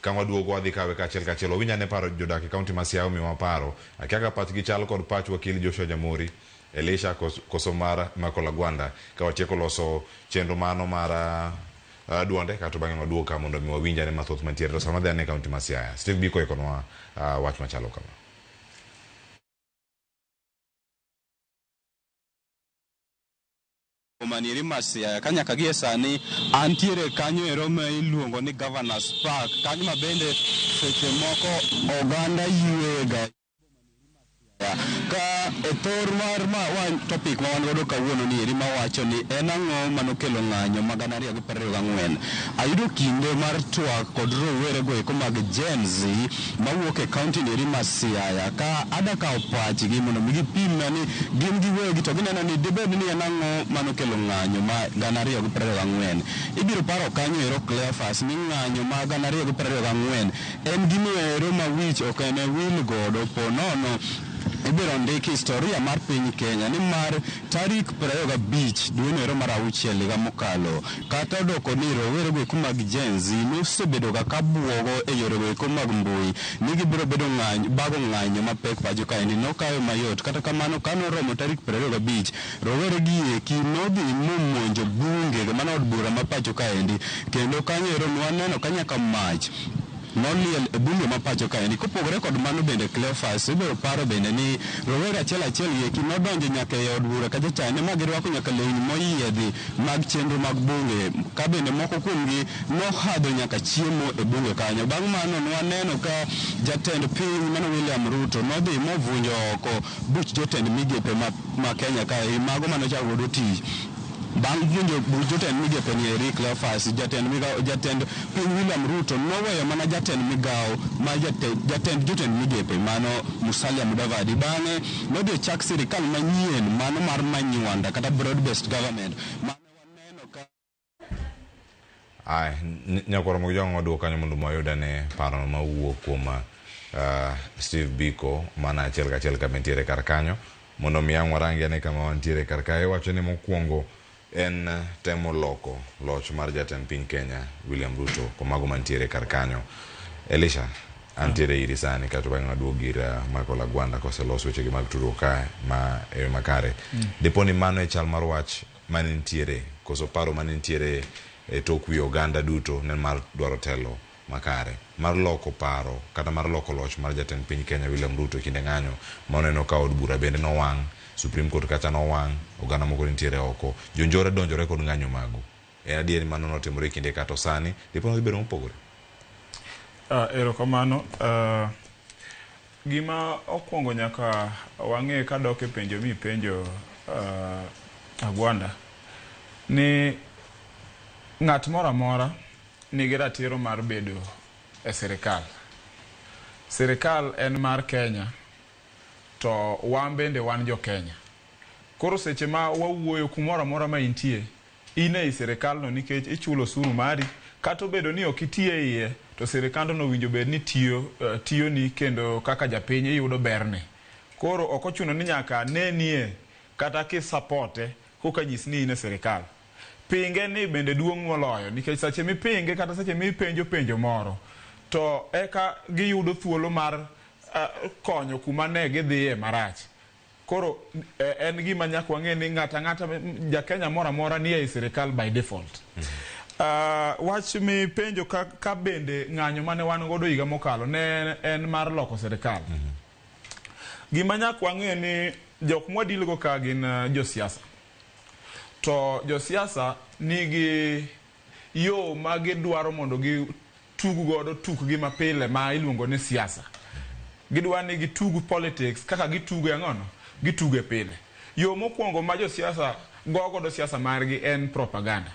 ka waduogo wadhi kawe kachiel owinja ne paro jodak e kaunti ma Siaya mi waparo akiaga pachgi chal kod pach wakili Joshua Jamori Elisha koso mar Michael Lagwanda ka watieko loso chenro mano mar duonde kato bang'e waduogo ka mondo mi wawinja ne mathoth mantiere to sama dhane kaunti ma Siaya. Steve Biko ikonwa wach machalo kama. Manieri Masia kanya kagie sani antiere kanyo ero ma iluongo ni Governors Park kanyo mabende seche moko oganda yuega ka thor mar topic ma wan godo kawuono ni eri mawacho ni en ang'o manokelo ng'anyo mag 2024. Ayudo kinde mar twak kod rowere go eko mag Gen Z mawuok e kaunti ni eri ma Siaya ka adakawo pachgi mondo mi gipimna ni gin giwegi to gineno ni dibed ni en ang'o manokelo ng'anyo ma 2024. Ibiro paro kanyo ero Cleophas ni ng'anyo ma 2024 en gino ero ma wich ok en wil godo ponono ibiro ndiki historia mar piny Kenya ni mar tarik 25 dwe ero mar 6 higa mokalo kata odoko ni rowere go mag Gen Z nosebedo ka buogo e yore go mag mbui ni gibiro bedo bago ng'anyo mapek pacho ka endi nokayo mayot kata kamano kano romo tarik 25 rowere gi eki nodhi monjo bunge mano od bura ma pacho ka endi kendo kanyo ero nwaneno kanyaka mach noliel e bunge ma pacho ka endi kopogore kod mano bende Cleophas ibiro paro bende ni rowere achiel yeki nodonjo nyaka e od bura kacha chane ma girwako nyaka lewni moyiedhi mag chenro mag bunge ka bende moko kuomgi nohadho nyaka chiemo e bunge kanyo. Bang' mano nwaneno ka jatend piny mano William Ruto nodhi movunjo oko buch jotend migepe ma Kenya ka mago manochako godo tich bang' vunjo jotend migepe ni eri Cleophas jatend piny William Ruto noweyo mana jatend migawo ma jatend jotend migepe mano Musalia Mudavadi bang'e nodhi chak sirikal manyien mano mar manywanda kata broad based government mano waneno ka nyakoro mo jongo do kanyo mondo moyuda ne paro ma wuok kuom Steve Biko mana achiel ka mentiere kar kanyo mondo miang warangi ne kama wantiere kar kae wacho ni mokwongo en temo loko loch mar jatend piny Kenya William Ruto komago mantiere kar kanyo. Elisha antiere iri sani kato bang' aduog ir Michael Agwanda koselos weche gi mag tudruok ka ma e makare deponi mano e chal mar wach manentiere koso paro manentiere e tok wi oganda duto ne mar dwaro telo makare mar loko paro kata mar loko loch mar jatend piny Kenya William Ruto kinde ng'anyo moneno ka od bura bende no wang' Supreme Court kata no wang' oganda moko nitiere oko jonjore donjore kod ng'anyo mago en adier mano notimore kinde kato sani dipono bedo mopogore. Erokamano gima okwongo nyaka wang'e ka dok e penjo mi penjo Agwanda ni ng'at moro amora nigi ratiro mar bedo e sirikal en mar Kenya to wan bende wan jo Kenya koro seche ma wawuoyo kumoro amora ma intie ine i sirikal no nikech ichulo osuru mari kata obedo ni ok itie iye to sirikal no winjo bed ni tiyo ni kendo kaka japiny iyudo berne koro ok ochuno ni nyaka nenie kata ki supporte koka nyis ni ine sirikal pinge ni bende duong' moloyo nikech seche mi pinge kata seche mi penjo moro to eka giyudo thuolo mar konyo kuma ne gidhiye marach koro en gima nyaka wang'e ni ng'ata ja Kenya moro amora ni e sirikal by default. Wach mi penjo ka bende ng'anyo mane wan godo higa mokalo ne en mar loko sirikal gima nyaka wang'e ni jok mwadilgo ka gin josiasa to josiasa nigi yo ma gidwaro mondo gi tug godo tukgi mapile ma iluongo ni siasa gidwa ni gitug politics kaka gitugo ang'ono gitugo pile yo mokwongo ma josiasa godo siasa margi en propaganda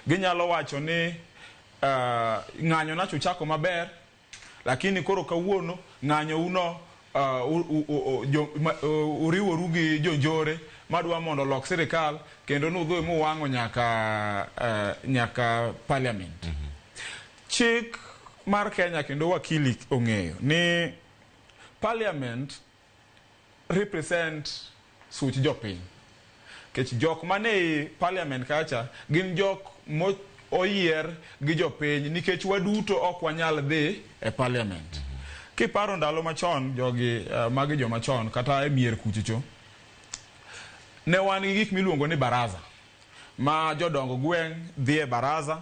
ginyalo wacho ni ng'anyo nacho chako maber lakini koro kawuono ng'anyo uno uriworu gi jonjore madwa mondo lok sirikal kendo nudho muwang'o nyaka parliament. Chik mar Kenya kendo wakili ong'eyo ni parliament represent such jopiny kech jok mane parliament kacha gin jok oyier gi jopiny nikech waduto ok wanyal dhi e parliament. Kiparo ndalo machon jogi magi joma chon kata e mier kuchicho ne wan gi gik miluongo ni baraza ma jodongo gweng' dhi e baraza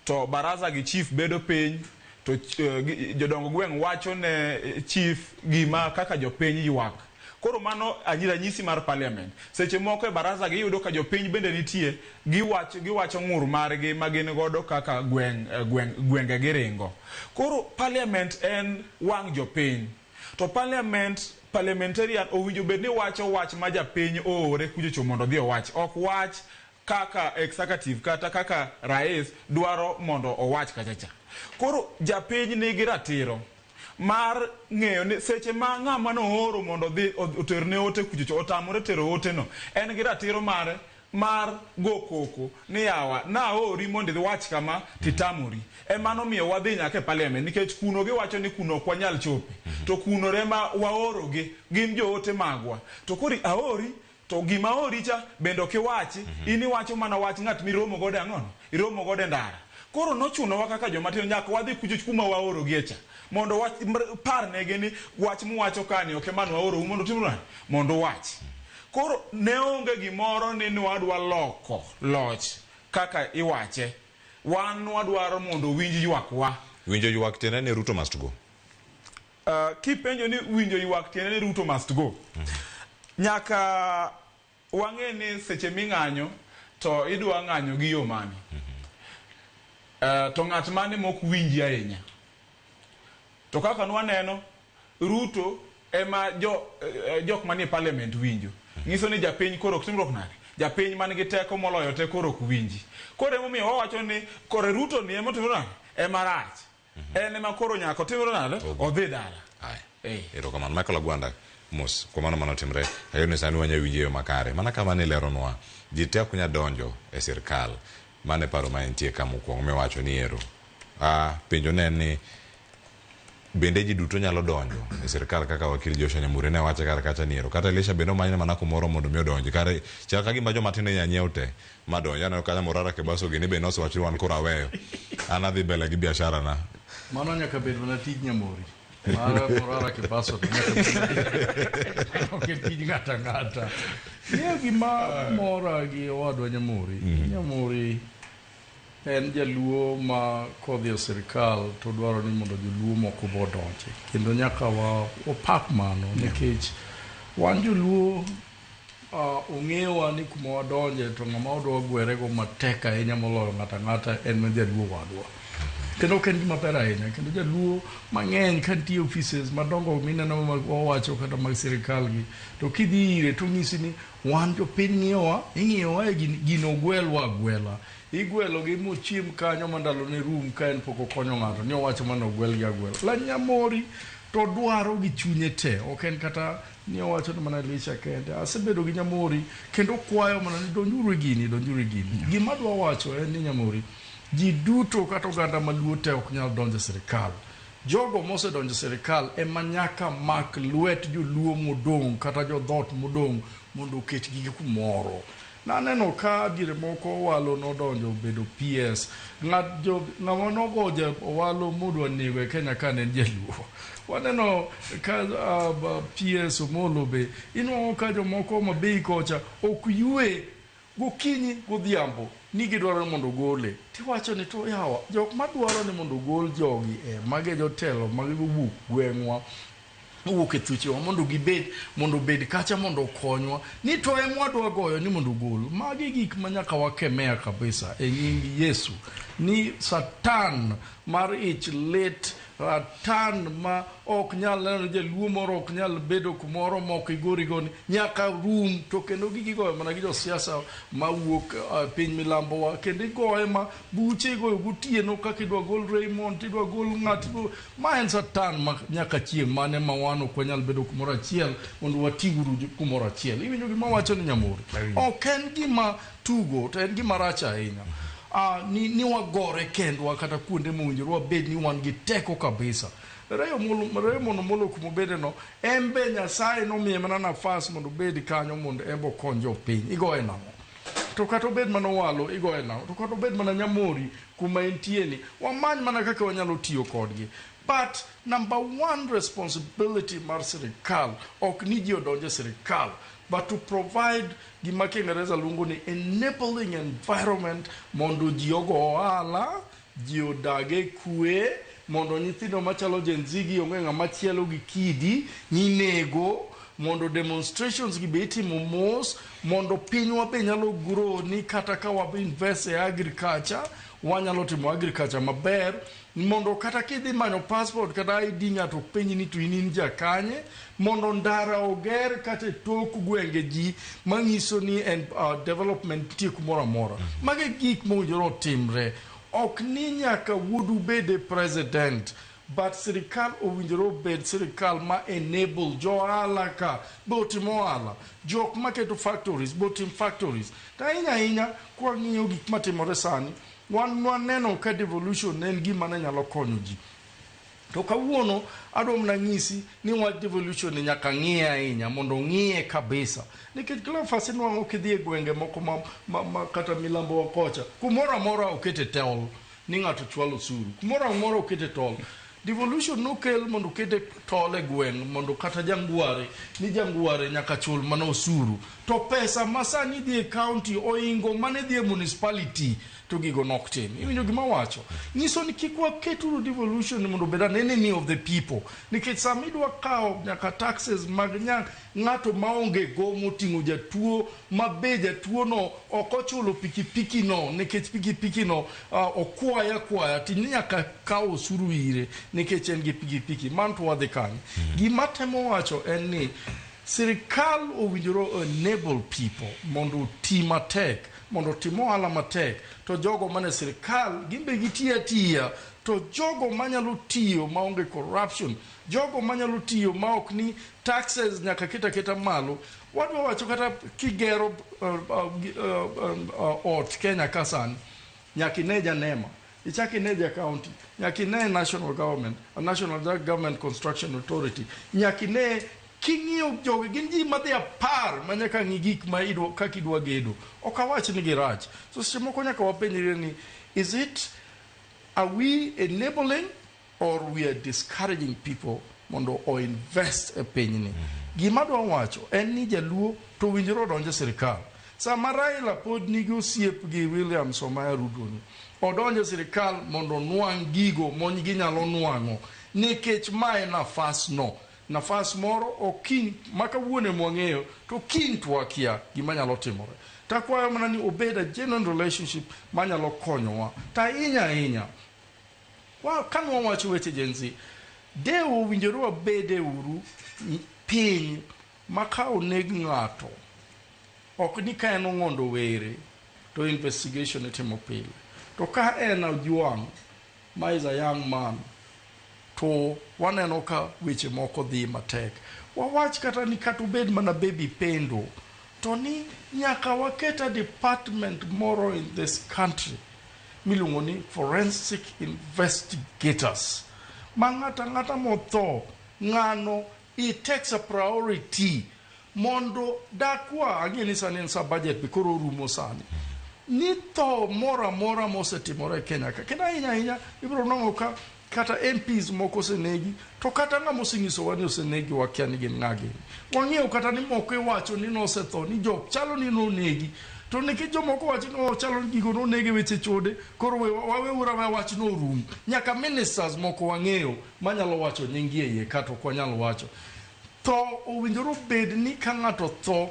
to baraza gi chief bedo piny to jodongo gweng' wacho ne chief gima kaka jopiny ywak Koro mano ranyisi mar parliament. Seche moko e baraza giyudo ka jopiny bende nitie, giwacho ng'ur margi ma gin godo kaka gwenge giringo. Koro parliament en wang jopiny. To parliamentarian owinjo bed ni wacho wach ma japiny oore kuchocho mondo dhi owach. Ok wach kaka executive kata kaka rais dwaro mondo owach kachacha. Koro japiny nigi ratiro mar ng'eyo ni seche ma ng'ama nooro mondo dhi oterne ote kuchocho otamore tero ote no, en gi ratiro mare mar go koko ni yawa na ori mondo iwach kama titamori. Mano miyo wadhi nyaka e parliament nikech kuno giwacho ni kuno ok wanyal chope. To kuno rema waorogi gin joote magwa. To kori aori to gima ori cha bende ok iwachi, in iwacho mana wach ng'at miromo gode ang'ono, iromo gode ndara. Koro nochunowa kaka joma tindo nyaka wadhi kuchocho kuma waorogi echa mondo parnegi ni wach muwacho kani ok man waoro mondo timre mondo wach. Koro ne onge gimoro ni wadwa loko loch kaka iwache. Wan wadwaro mondo winji ywakwa. Winjo ywak tiende ni Ruto must go. Kipenjo ni winjo ywak tiende ni Ruto must go. Nyaka wang'e ni seche ming'anyo to idwa ng'anyo gi yo mane. To ng'at mane mok winji ahinya. To kaka nwaneno Ruto ema jok manie parliament winjo. Nyiso ni japiny koro ok timrok nade. Japiny man gi teko moloyo te koro ok winji. Koro emomiyo wawacho ni kore Ruto ni ema timrok nade ema rach. En ema koro nyaka timrok nade odhi dala. Erokamano Michael Agwanda mos komano manotimre. Ayo ni sani wanya winje yo makare. Mana kama ni leronwa ji te ok nya donjo e sirkal. Mane paro ma entie kama mokwongo miwacho ni ero. Penjo ne ni bende ji duto nyalo donjo e sirkal kaka wakil Joshua Nyamure ne wache kar kacha ni ero. Kata Elisha bende omanyne mana kumoro mondo mi odonji. Kare chal ka gima joma tindo nyanyiew te madonjo. Aneno kanya Morara Kebaso gini be nosewacho wan koro aweyo. An adhi mbele gi biashara na. Mano nyaka bed mana tij Nyamuri. Morara Kebaso to nyaka bed ok tij ng'ata ng'ata. Ng'eyo gima mora gi owadwa Nyamuri. Nyamuri en jaluo ma kodhi e sirkal to dwaro ni mondo joluo moko bo donje. Kendo nyaka wapak mano nikech wan joluo ong'ewa ni kuma wadonje to ng'ama odwa gwere go matek ahinya moloyo ng'ata ng'ata en ma jaluo wadwa. Kendo ok en gima ber ahinya. Kendo jaluo mang'eny ka nitie offices madongo mineno ma wawacho kata mag sirkal gi to kidhi ire to ng'isi ni wan jopiny ing'iyowa e gino gwelwa agwela. Igwelo gi mochiem kanyo mandalo ne rum ka en poko konyo ng'ato ni owacho mana ogwel gi agwel. La Nyamori to dwaro gi chunye te. Ok en kata ni owacho ni mana Elisha kende. Asebedo gi Nyamori kendo kwayo mana ni donjuru gini. Gima dwa wacho en ni Nyamori ji duto kata oganda maluo te ok nyal donjo e sirkal. Jogo mosedonjo e sirkal ema nyaka mak lwet joluo modong' kata jodhot modong' mondo oket gigi kumoro. Naneno ka dire moko Owalo nodonjo bedo PS. Ng'ama nogoja Owalo modwa nego e Kenya ka ne en jaluo. Waneno ka PS Omolo be inwang'o ka jomoko Mabei kocha ok ywe gokinyi godhiambo ni gidwaro mondo gole. Tiwacho ni to yawa jok madwaro ni mondo gol jogi mage jotelo mage wuok gweng'wa wuok e thuchewa mondo bed kacha mondo konywa ni to emwadwa goyo ni mondo gol. Magi gik manyaka wakemea kabisa e nying Yesu ni Satan mar ich lit, Satan ma ok nyal neno jaluo moro ok nyal bedo kumoro mok igorigoni nyaka rum. To kendo gigi goyo mana gi josiasa ma wuok piny milambo wa kendo igoye ma buche igoyo gotieno kaka idwa gol Raymond idwa gol ng'at ma en Satan ma nyaka chieng' mane ma wan ok wanyal bedo kumoro achiel mondo watiguru kumoro achiel. Iwinjo gima wacho ni Nyamuri ok en gima tugo to en gima rach ahinya. Ni wagore kendwa kata kuonde mowinjore wabed ni wan gi teko kabisa. Raymond Omolo kumobede no embe Nyasaye nomiye mana nafas mondo bed kanyo mondo embo konj jopiny. Igoye nang'o? To kata obed mana Owalo igoye nang'o? To kata obed mana Nyamori kuma entieni wamany mana kaka wanyalo tiyo kodgi. But number one responsibility mar sirkal ok ni ji odonje sirkal, but to provide gima Kiingereza luongo ni enabling environment mondo ji ogo ohala, ji odage kwe, mondo nyithindo machalo Gen Z gi onge ng'ama chielo gi kidi, nyinego, mondo demonstrations gi beti mos mondo pinywa be nyalo grow ni kata ka wa invest e agriculture wanyalo timo agriculture maber mondo kata kidhi manyo passport kata ID ng'ato penyi ni to in jakanye mondo ndara oger kata tok gwenge ji manyiso ni en development tie kumoro amora mage gik mowinjore timre ok ni nyaka wuodu bede president but sirikal owinjore bed sirikal ma enable johala ka botimo ohala jok maketo factories botim factories ta ahinya kwa ng'iyo gik matimore sani wan neno ka devolution en gima ne nyalo konyo ji to kawuono adom na ng'isi ni wach devolution nyaka ng'iye ahinya mondo ng'iye kabisa nikech kila fasi nwang'o kidhi e gwenge moko ma kata milambo wa kocha kumoro amora okete tol ni ng'ato chwalo osuru kumoro amora okete tol devolution nokel mondo kete tol e gweng' mondo kata jangware nyaka chul mana osuru to pesa masani dhi e county oingo mane dhi e municipality to gigo nok tim iwinjo gima wacho nyiso ni kik waketu devolution mondo bed an enemy of the people nikech sama idwa kawo nyaka taxes mag ng'ato maonge go moting'o jatuo ma be jatuo no ok ochulo pikipiki no nikech pikipiki no okwaya ti nyaka kawo osuru ire nikech en gi pikipiki man to wadhi kanyo gima temo wacho en ni sirikal owinjore enable people mondo ti matek mondo timo ohala matek to jogo mane sirikal gimbe gitiya to jogo manyalo tiyo maonge corruption jogo manyalo tiyo ma ok ni taxes nyaka keta malo wadwa wacho kata kigero ot Kenya kasani nyaka ine janema ichaki ine ja county nyaka ine national government construction authority nyaka ine king'iyo jogi gin ji madhi apar manyaka ng'i gik ma kaka idwa gedo ok awach ni girach so seche moko nyaka wapenjre ni are we enabling or we are discouraging people mondo o invest e pinyni gima dwa wacho en ni jaluo to winjore odonje sirikal sama Raila pod nigi osiep gi William Somaya Ruto ni odonje sirikal mondo nwang' gigo mongi nyalo nwang'o nikech mae nafas moro okiny makawuone mwang'eyo to kiny twakia gima nyalo timore takwayo mana ni obeda genuine relationship manyalo konyowa ta ahinya kanwa wacho weche jenzi deo winjore wabede uru piny maka oneg ng'ato ok ni ka en ong'ondo were to investigation itimo pile to ka en Ojwang ma is a young man to waneno ka weche moko dhi matek wawach kata ni kata obed mana baby pendo to ni nyaka waketa department moro in this country miluongo ni forensic investigators ma ng'ata motho ng'ano it takes a priority mondo dakwa ang'eni sani en sa budget bikoro rumo sani ni tho mora mosetimore Kenya ka kenda ahinya ibiro nong'o ka kata MPs moko osenegi to kata ng'ama oseng'iso wa ni osenegi wakia ni gin ng'agi wang'eyo kata ni moko iwacho ni nosetho ni jok chalo ni nonegi to nikech jomoko wacho ni chalo ni gigo nonegi weche chode koro waweura wach no rum nyaka ministers moko wang'eyo manyalo wacho nyingi e iye kata ok wanyalo wacho to owinjore bed ni ka ng'ato tho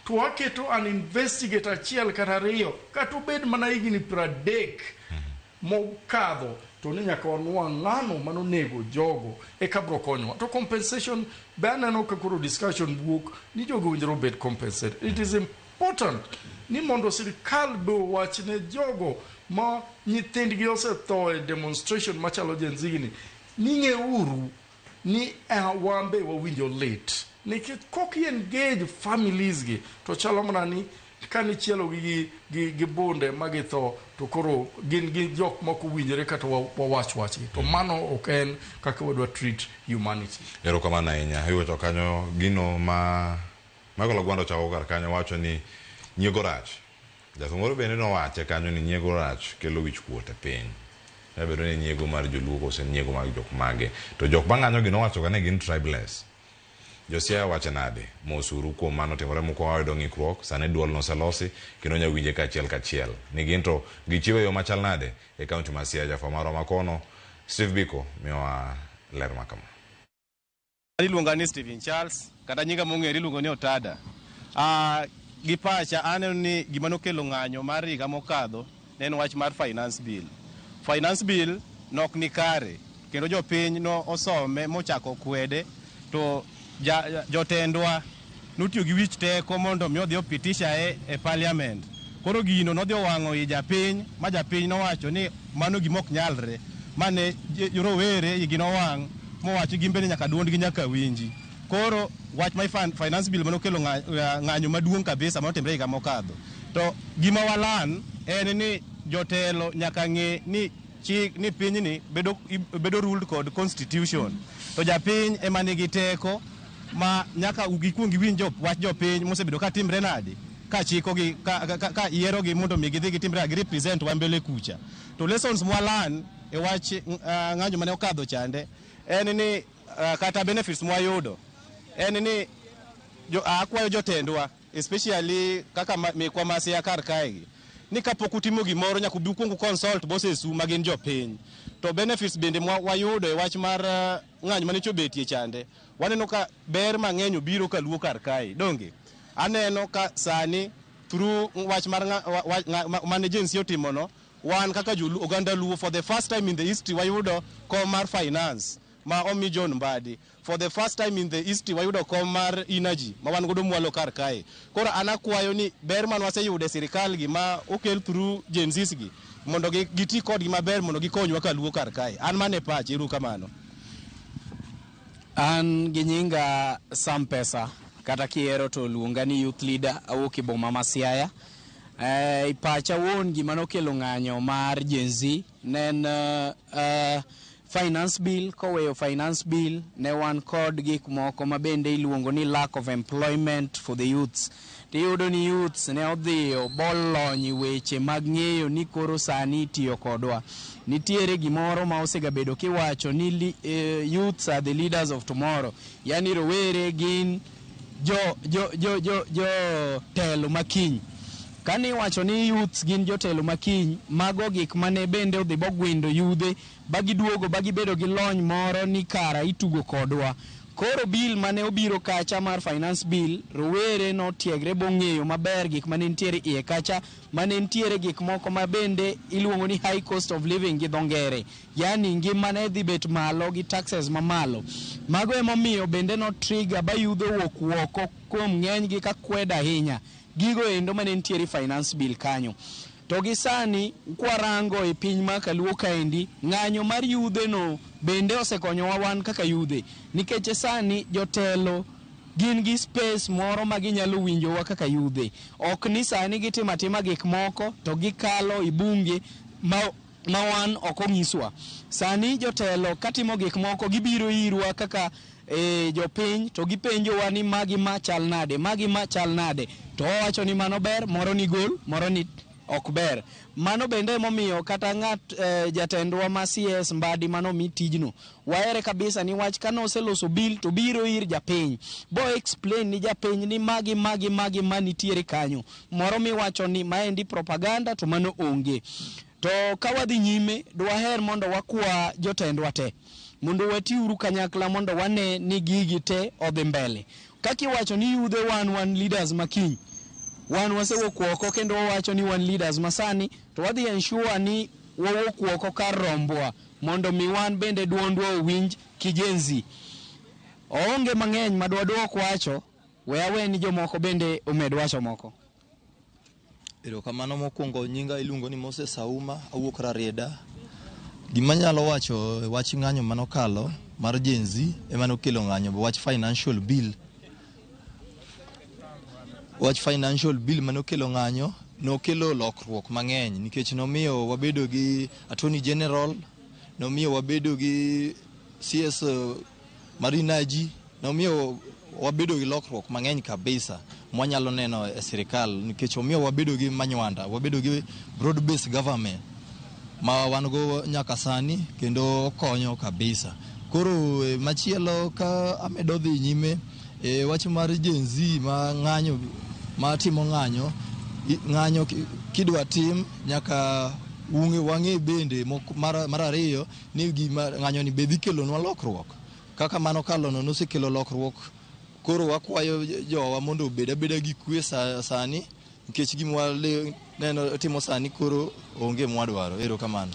to waketo an investigator achiel kata ariyo kata obed mana higni 30 mokadho to ni nyaka wanwang' ng'ano manonego jogo eka biro konyowa to compensation be aneno ka koro discussion wuok ni jogo owinjore bed compensated. It is important ni mondo sirikal be owach ne jogo ma nyithindgi osetho e demonstration machalo jenzigni ni ng'euru ni wambe wawinjo lit nikech kok engage families gi to chalo mana ni kani chielo gi bunde magitho to koro gin jok moko winjore kata wawach to mano ok en kaka wadwa treat humanity. Erokamano ahinya iwacho kanyo gino ma Michael Ogwando chako kar kanyo wacho ni nyiego rach jasung'oro bende nowache kanyo ni nyiego rach kelo wich kuot e piny bedo ni nyiego mar joluo kose nyiego mag jok mage to jok mang'anyo gi nowacho ka ne gin tribeless Josia wache nade mosuru kuom mano timore moko wayudo ng'ikruok sane duol noselosi kendo nyawinje kachiel ni ginto gichiwo yo machal nade e kaunti ma Siaya. Jafwambo marwa makono Steve Biko miyowa ler makama. Iluonga ni Steven Charles, kata nyinga mong'ere iluongo ni Otada. Gi pacha aneno ni gima nokelo ng'anyo mar higa mokadho ne en wach mar finance bill. Finance bill nok ni kare, kendo jopiny no osome mochako kwede, to jotendwa notiyo gi wich teko mondo mi odhi opitisha e parliament. Koro gino nodhi owang'o i japiny, ma japiny nowacho ni mano gimok nyalre, mane rowere igi nowang' mowacho gimbene nyaka duondgi nyaka winji. Koro wach mar finance bill manokelo ng'anyo maduong' kabisa manotimre higa mokadho. To gima walan en ni jotelo nyaka ng'e ni pinyni bedo ruled kod constitution. To japiny ema nigi teko ma nyaka gikwong giwinj wach jopiny mosebedo ka timre nade ka chikogi ka yierogi mondo mi gidhi gitimre gi represent wa mbele kucha. To lessons mwalan e wach ng'anyo mane okadho chande en ni kata benefits mwayudo en ni akwayo jotendwa especially kaka mekwa masia kar kae ni kapok utimo gimoro nyaka ubi kuongo consult bosses ma gin jopiny. To benefits bende wayudo e wach mar ng'anyo mane chobetie chande, waneno ka ber mang'eny obiro kaluwo kar kae. Donge aneno ka sani through wach mar mane agency otimono, wan kaka oganda luo for the first time in the history wayudo kom mar finance ma omi John Mbadi. For the first time in the history wayudo kom mar energy ma wan godo mwalo kar kae. Koro anakwayo ni ber man waseyudo e sirikal gi ma okel through agencies gi mondo giti kodgi maber mondo gikonywa kaluwo kar kae. An mane pach, iru kamano. An gi nyinga Sam Pesa, kata kiero to luonga ni youth leader awuok e boma ma Siaya. Pacha won gima nokelo ng'anyo mar Gen Z nen finance bill. Koweyo finance bill ne wan kod gik moko ma bende iluongo ni lack of employment for the youths. Tiyudo ni youths ne odhiyo bolony weche mag ng'eyo ni koro sani itiyo kodwa. Nitiere gimoro ma osegabedo kiwacho ni youths are the leaders of tomorrow. Yani rowere gin jo telo makiny. Kani wacho ni youths gin jotelo makiny, mago gik mane bende odhi bogwindo yudhe bagiduogo bagibedo gi lony moro ni kara itugo kodwa. Koro bill mane obiro kacha mar finance bill, rowere no tiegre bong'eyo maber gik mane nitiere iye kacha, mane nitiere gik moko ma bende iluongo ni high cost of living gi dhongere. Yani ngima ne dhi bet malo gi taxes mamalo. Mago emomiyo bende no trigger bayudho wuok woko kuom ng'eny gi ka kweda ahinya gigo endo mane nitiere finance bill kanyo. To gi sani kwarango e piny ma kaluo kaendi, ng'anyo mar yudhe no bende osekonyowa wan kaka yudhe, nikech sani jotelo gin gi space moro ma ginyalo winjowa kaka yudhe. Ok ni sani gitimo atima gik moko to gikalo i bunge ma wan ok onyiswa. Sani jotelo katimo gik moko gibiro irwa kaka jopiny to gipenjowa ni magi ma chal nade, magi ma chal nade, to wacho ni mano ber, moro ni gol, moro ni ok ber. Mano bende momiyo kata ng'at jatendwa ma CS Mbadi mano mi tijno waere kabisa ni wach kano oseloso bill to biro ir japiny bo explain ni japiny ni magi manitiere kanyo. Moro mi wacho ni maendi propaganda to mano onge. To kawadhi nyime dwaher mondo wakwa jotendwa te mondo watiuru kanyakla mondo wane ni gigi te odhi mbele. Kaki wacho ni yudhe wan leaders makiny, wan wasewuok oko kendo wacho ni wan leaders masani, to wadhi ensure ni wawuok oko kar rombwa mondo mi wan bende duondwa owinj kijenzi. Onge mang'eny madwadwok wacho, we ni jomoko bende omed wacho moko. Erokamano mokwongo, nyinga iluongo ni Moses Auma, awuok Rarieda. Gima nyalo wacho wach ng'anyo manokalo mar Gen Z ema nokelo ng'anyo wach financial bill. Wach financial bill manokelo ng'anyo nokelo lokruok mang'eny nikech nomiyo wabedo gi Attorney General, nomiyo wabedo gi CS Marinaji, nomiyo wabedo gi lokruok mang'eny kabisa mwanyalo neno e sirikal, nikech omiyo wabedo gi manywanda, wabedo gi broad based government ma wan go nyaka sani kendo konyo kabisa. Koro machielo ka amedo dhi nyime wach mar Gen Z ma ng'anyo ma timo ng'anyo kidwa tim nyaka wang'e bende mar ariyo ni gima ng'anyo ni be dhi kelonwa lokruok. kaka mano kalono nosekelo lokruok. Koro wakwayo jowa mondo obed abeda gi kwe sani nikech gima neno timo sani koro onge mwadwaro. Erokamano.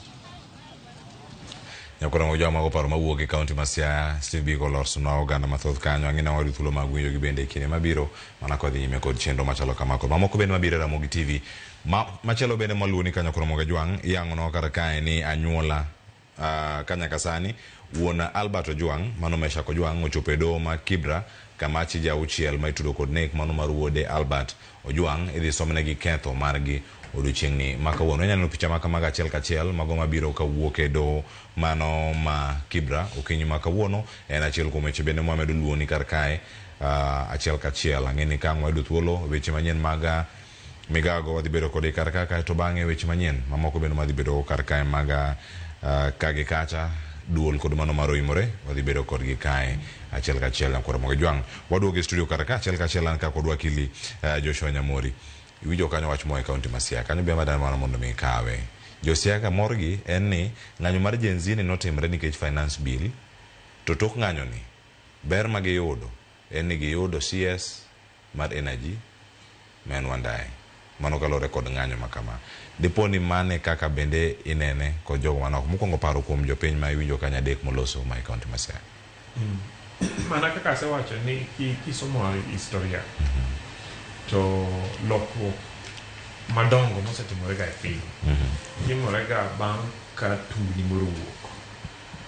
Nyakora moja mago paro mawuok e kaunti ma Siaya. Steve Biko lorsona oganda mathoth kanyo ang'ina wadi thuolo mag winjo gi bende kinde mabiro mana kodhi nyime kod chenro machalo kamako. Mamoko bende mabiro Ramogi TV. Machalo bende maluoni kanyo koro moga jwang' iyang'ono kar kae ni anyuola kanyaka sani wuon Albert Ojwang' mano Mesha Ojwang' ochopo e doho ma Kibra kama achije auchiel ma itudo kod nek mano mar wuode Albert Ojwang' idhi somnegi ketho margi odiochieng'ni ma kawuono. Inyalo picha maka mag achiel kachiel mago mabiro kawuok e doho mano ma Kibra okinyi ma kawuono en achiel kuom weche bende mwamedo luoni kar kae achiel kachiel. Ang'eni ka ng'wedo thuolo weche manyien mag migago wadhi bedo kod kar kae to bang'e weche manyien mamoko bende madhi bedo kar kae mag kage kacha duol kod mano maroimore wadhi bedo kodgi kae achiel kachiel. Nyakora moga jwang' waduogo e studio kar kae achiel kachiel an ka kod wakili Joshua Nyamori. Iwinjo kanyo wach mo e kaunti ma Siaya kanyo be madan mano mondo mi kawe Josiaya morgi en ni ng'anyo mar Gen Z ne notimre nikech finance bill to tok ng'anyo ni ber ma giyudo en ni giyudo CS mar energy men wandae mano kalore kod ng'anyo makama. Dipo ni mane kaka bende inene kod jogo manok mokwongo paro kuom jopiny ma iwinjo kanya adek moloso ma e kaunti ma Siaya. Mana kaka asewacho ni kisomo historia to lokruok madongo mosetimorega e piny timorega bang' ka tungni moro wuok.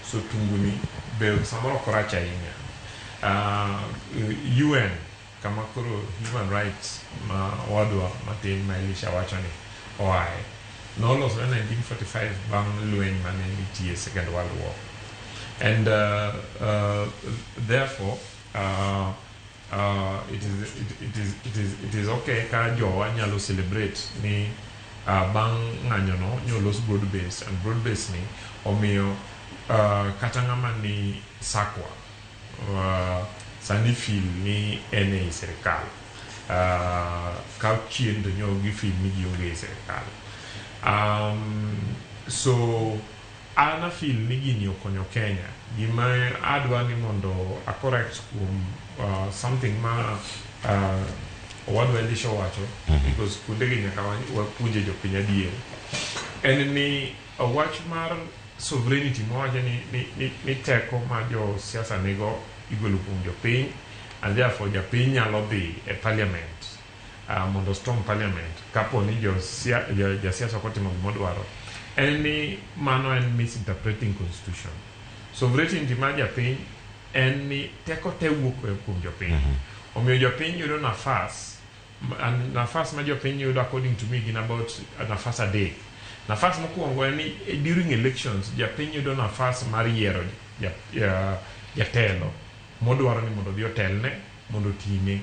So tungni be samoro ok rach ahinya. UN kama koro human rights ma wadwa matin ma Elisha wacho ni oae nolosore 1945 bang' lweny mane nitie Second World War. And therefore it is okay ka jowa nyalo celebrate ni bang' ng'anyo no nyolos broad base and broad base ni omiyo kata ng'ama ni sakwa sani feel ni ene i serikal ka chien to nyogi feel ni gionge i serikal. So ana feel ni gini okonyo Kenya. Gima adwa ni mondo a correct something ma wadwa Elisha wacho because kundegi nyaka wapunje jopiny adier en ni wach mar sovereignty mwawacho ni teko ma jo siasa nigo igolo kuom jopiny and therefore jopiny nyalo dhi e parliament mondo storm parliament kapo ni jasiasa kotimo gimodwaro en ni mano en misinterpreting constitution. Sovereignty ma japiny en ni teko te wuok kuom jopiny. Omiyo jopiny yudo nafas ma jopiny yudo according to me gin about nafas adek. Nafas mokwongo en ni during elections japiny yudo nafas mar yiero jatelo modwaro ni mondo dhi otelne mondo time.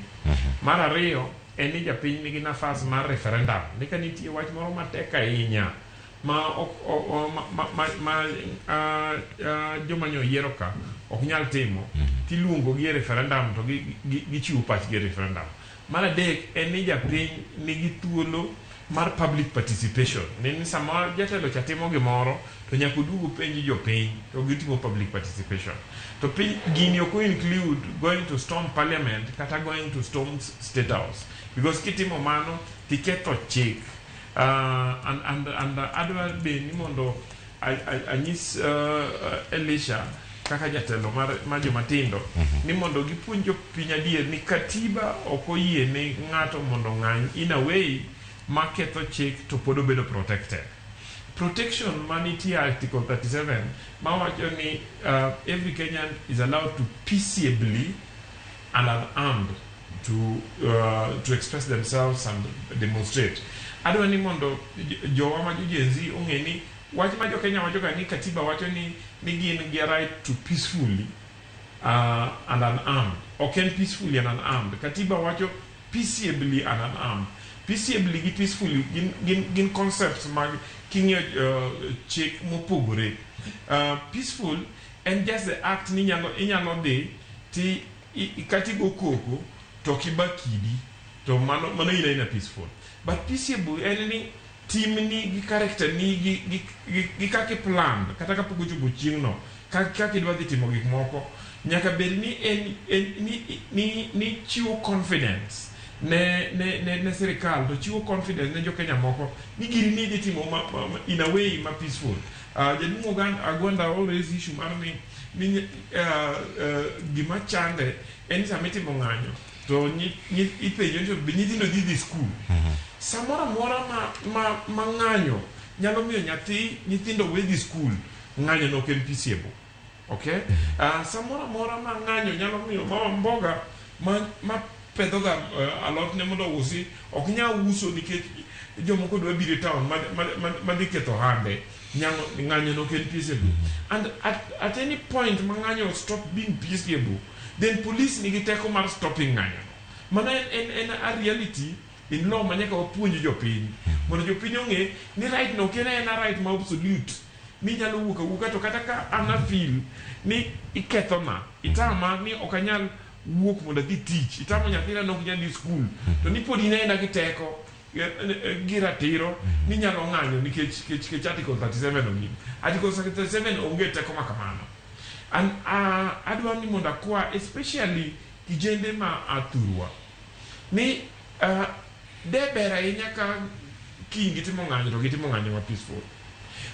Mar ariyo en ni japiny nigi nafas mar referendum. Nika nitie wach moro matek ahinya ma joma nyo yiero ka ok nyal timo tiluongo gi referendum to gichiwo pachgi e referendum. Mar adek en ni japiny nigi thuolo mar public participation. Ni sama jatelo cha timo gimoro to nyaka oduogo penji jopiny to gitimo public participation. To piny gini ok include going to storm parliament kata going to storm state house because kitimo mano tiketho chik. And adwa be ni mondo anyis Elisha kaka jatelo mar jomatindo ni mondo gipuonjo piny adier ni katiba ok oyie ne ng'ato mondo ng'any in a way ma ketho chik to pod obedo protected. Protection manitie article 37 ma wacho ni every Kenyan is allowed to peaceably and unarmed to express themselves and demonstrate. Adwa ni mondo jowa ma Gen Z ong'e ni wach ma Kenya wacho ga ni katiba wacho ni gin gi right to peacefully and unarmed. Ok peacefully and unarmed. Katiba wacho peaceably and unarmed. Peaceably gi peacefully gin concepts mag king'yo chik mopogore. Peaceful and just the act ni inyalo dhi ti katigo koko to kibakidi to mano ina peaceful. But peaceable en ni team ni gi character ni gi kaki plan kata ka pogo chugo chieng' no kaki dwa dhi timo gik moko nyaka bed ni chiwo confidence ne sirikal to chiwo confidence ne jokenya moko ni giri ni timo in a way ma peaceful. Jaduong' Agwanda always issue mar ni gima chande en sama itimo ng'anyo to ipenjo to be nyithindo dhi school. Samora mora ma ng'anyo nyalo miyo nyithindo we dhi school, ng'anyo no ok en peaceable. Okay? Samora mora ma ng'anyo nyalo miyo mama mboga ma pedhoga alot ne mondo usi ok nyal uso nikech jomoko dwa biro e town ma dhi ketho hande. Ng'anyo no can peaceable. And at any point ma ng'anyo stop being peaceable, then police nigi teko mar stopping ng'anyo. Mana en a reality in law manyaka wapuonj jopiny mondo jopiny ong'e ni right no kena en a right ma absolute ni nyalo wuok awuoka to kata ka ana feel ni ikethona itama ni ok anyal wuok mondo adhi tich, itamo nyathina nok nyal dhi school, to ni pod inena gi teko gi ratiro ni nyalo ng'anyo nikech article 37 ong'im. Article 37 onge teko ma kamano. And adwa ni mondo akwa especially kijende ma athurwa ni deber ahinya ka gitimo ng'anyo to gitimo ng'anyo ma peaceful.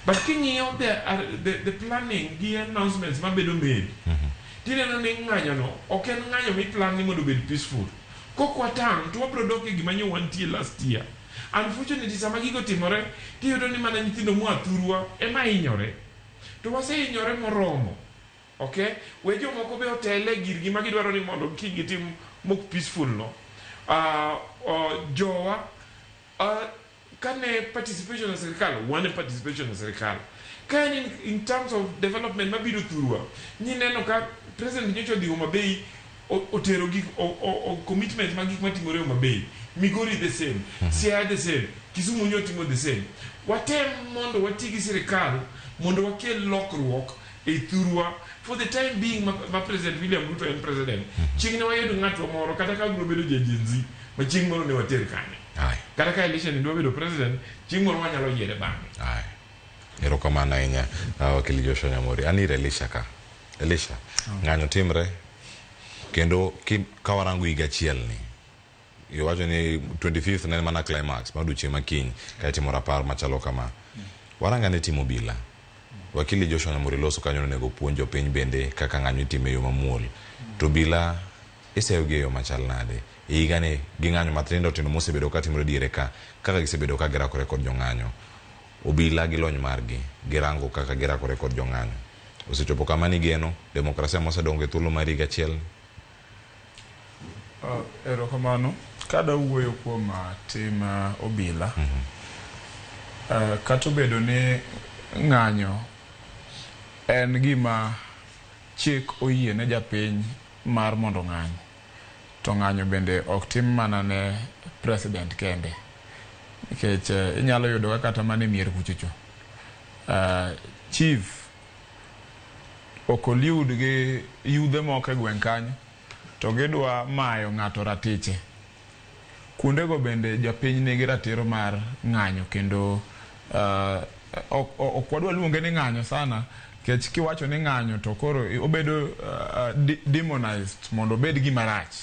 But king'iyo the planning gi announcements mabedo made, tineno ni ng'anyo no ok en ng'anyo miplan ni mondo obed peaceful. Kokwatang' to wabro dok e gima nyo wantie last year. Unfortunately, sama gigo timore, tiyudo ni mana nyithindo muathurwa ema hinyore. To wasehinyore moromo. Okay? We jomoko be otele girgi ma gidwaro ni mondo gitim mok peaceful no. Jowa kane participation na serikal, wane participation na serikal. Kane in terms of development mabiro thurwa, ni neno ka President nyocho di Homa Bay otero gik commitment ma gik matimore Homa Bay. Migori the same, Siaya the same, Kisumu nyotimo the same. Watem mondo watigi serikal mondo wakel lokruok e thurwa. For the time being, ma President William Ruto en president. Chieng' ne wayudo ng'ato moro kata ka biro bedo jajenzi ma chieng' moro ne water kane. Kata ka election ndwa bedo president, chieng' moro wanyalo yiere bang'e. Erokamano ahinya wakili Joshua Nyamori. Ani Elisha ka. Elisha, ng'anyo timre kendo ka warango higa achiel ni. Iwacho ni 25th ne mana climax ma duche makiny ka itimo rapar machalo kama. Waranga ne timo bila. Wakili Joshua Nyamori loso kanyo nego puonjo piny bende kaka ng'anyo itime yo mamuol. To bila iseyogi yo machal nade. Higa ne gi ng'anyo mathindo tindo mosebedo ka timore diere ka kaka gisebedo ka girakore kod jong'anyo. Obila gi lony margi girango kaka girakore kod jong'anyo. Osechopo kama ni geno demokrasia mosedongo e thuolo mar higa achiel. Erokamano. Kada wuoyo kuom tim obila, kata obedo ni ng'anyo en gima chik oyie ne japiny mar mondo ng'any, to ng'anyo bende ok tim mana ne president kende, nikech inyalo yudo kata mana mier kuchocho chief okoliud gi yudhe moko e gweng' kanyo to gidwa mayo ng'ato ratiche. Kuondego bende japiny nigi ratiro mar ng'anyo kendo ok wadwa luonge ni ng'anyo sana, nikech kiwacho ni ng'anyo to koro obedo demonized mondo obed gima rach.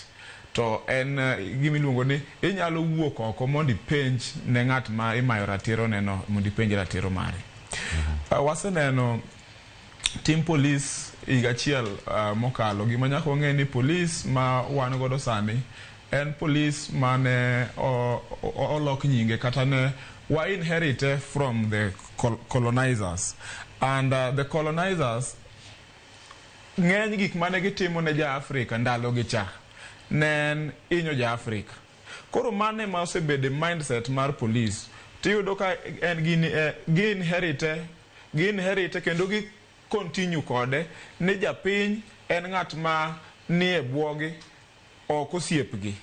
To en gima iluongo ni inyalo wuok oko mondo ipenj ne ng'at ma imayo ratiro neno mondo ipenj ratiro mare. Waseneno tim police higa achiel mokalo. Gima nyaka wang'e ni police ma wan godo sani en police mane olok nyinge kata ne wa inherite from the colonizers, and the colonizers ng'eny gik mane gitimo ne ja-Afrika ndalo gi cha nen inyo ja-Afrika. Koro mane ma osebede mindset mar police, tiyudo ka en gi inherite kendo gi continue kode ni japiny en ng'at ma nie bwogi ok osiepgi.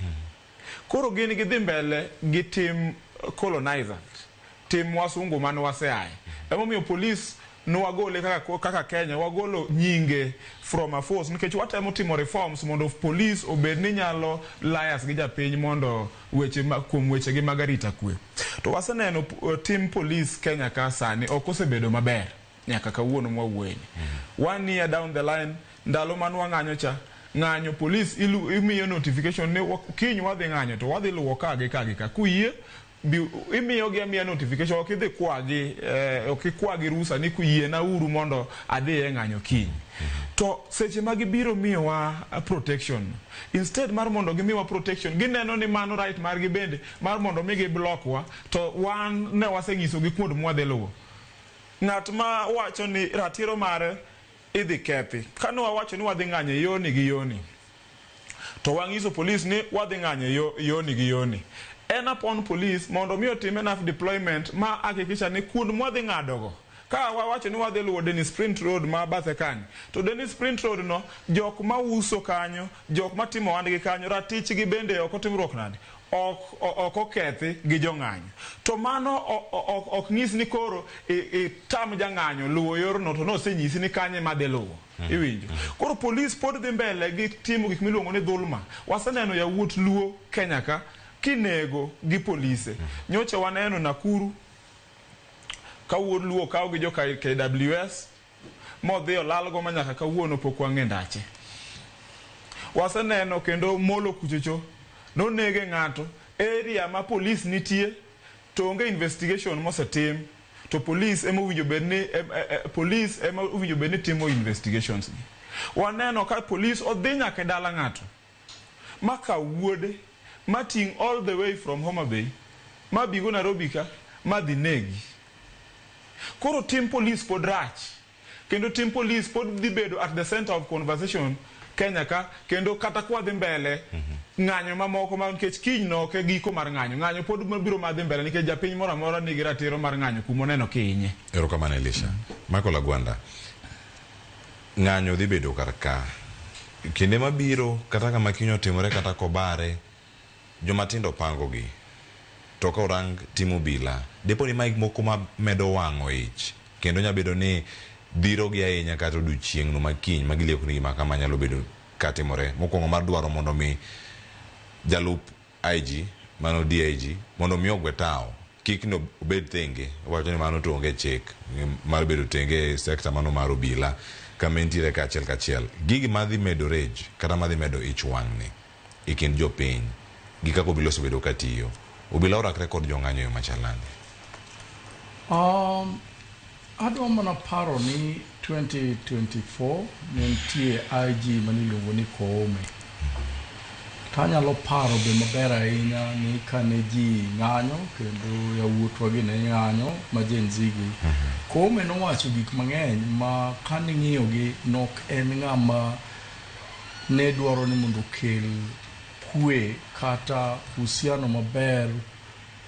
Koro gin gidhi mbele gi tim colonizers, tim wasungu mane waseaye. Emomiyo police nwagole kaka Kenya wagolo nyinge from a force, nikech watemo timo reforms mondo police obed ni nyalo lias gi japiny mondo kuom weche gi mag arita kwe. To waseneno tim police Kenya ka sani ok osebedo maber nyaka kawuono mwawuoyeni. 1 year down the line ndalo manwa ng'anyo cha ng'anyo police imiyo notification ne kiny wadhi ng'anyo to wadhi luwo kagi ka kuyie imiyo gi amiya notification ok idhi kwagi ok ikwagi rusa ni kuyie na uru mondo adhi e ng'anyo kiny to seche ma gibiro miyowa protection instead mar mondo gimiwa protection gineno ni mano right margi bende mar mondo mi giblokwa to wan ne wasenyisogi kuond mwadhi luwo ng'at ma wacho ni ratiro mare idhi kethi kano wawacho ni wadhi ng'anyo yoni gi yoni to wang'iso police ni wadhi ng'anyo yoni gi yoni en upon police mondo mi otim enough deployment ma hakikisha ni kuond mwadhi ng'adogo ka wawacho ni wadhi luwo Dennis Sprint Road ma bathe kanyo to Dennis Sprint Road no jok ma uso kanyo jok ma timo ohandgi kanyo ratich gi bende ok otimruok nade ok okethi gi jong'anyo to mano ok nyis ni koro tam jang'anyo luwo yorno to nosenyisi ni kanye madhi luwo iwinjo koro police pod dhi mbele gi timo gik miluongo ni dhulma waseneno yawuot luo Kenya ka kinego gi polise nyocha waneno Nakuru kawuod luo kaw gi jo KWS modhi olalgo manyaka kawuono pok wang'e ndache waseneno kendo molo kuchocho nonege ng'ato area ma police nitie to onge investigation mosetim to police ema owinjo bed ni timo investigations waneno ka police odhi nyaka dala ng'ato ma kawuode ma ting all the way from Homa Bay ma bigo Nairobi ka ma dhi negi koro tim police pod rach kendo tim police pod dhi bedo at the center of conversation Kenya ka kendo kata kwa dhi mbele ng'anyo mamoko ma nikech kiny no ke giko mar ng'anyo pod biro madhi mbele nikech japiny moro amora nigi ratiro mar ng'anyo kuma oneno kinye. Erokamano Elisha. Michael Agwanda, ng'anyo dhi bedo kar ka kinde mabiro kata kama kiny otimore kata kobare jomatindo pangogi to ka orang timo bila depo ni maik moko ma medo wang'o ich kendo nyabedo ni dhiro gi ahinya kata odiochieng' no makiny magilieko ni gima kama nyalo bedo katimore mokwongo mar dwaro mondo mi jalup IG mano DIG mondo mi ogwe tao kik no obed thenge wacho ni mano to onge chik mar bedo tenge sekta mano mar obila kama entiere kachiel gigi madhi medo rage kata madhi medo ich wang' ni ikind jopiny gi kako obila osebedo katiyo obila orakre kod jong'anyo yo machalani. Adwa mana paro ni 2024 nitie IG maniluongo ni Koome. Tanyalo paro be maber ahinya ni kane ji ng'anyo kendo yawuotwa gi ne ng'anyo ma Gen Z gi. Koome nowacho gik mang'eny ma kane ng'iyogi nok en ng'ama ne dwaro ni mondo okel kwe kata uhusiano maber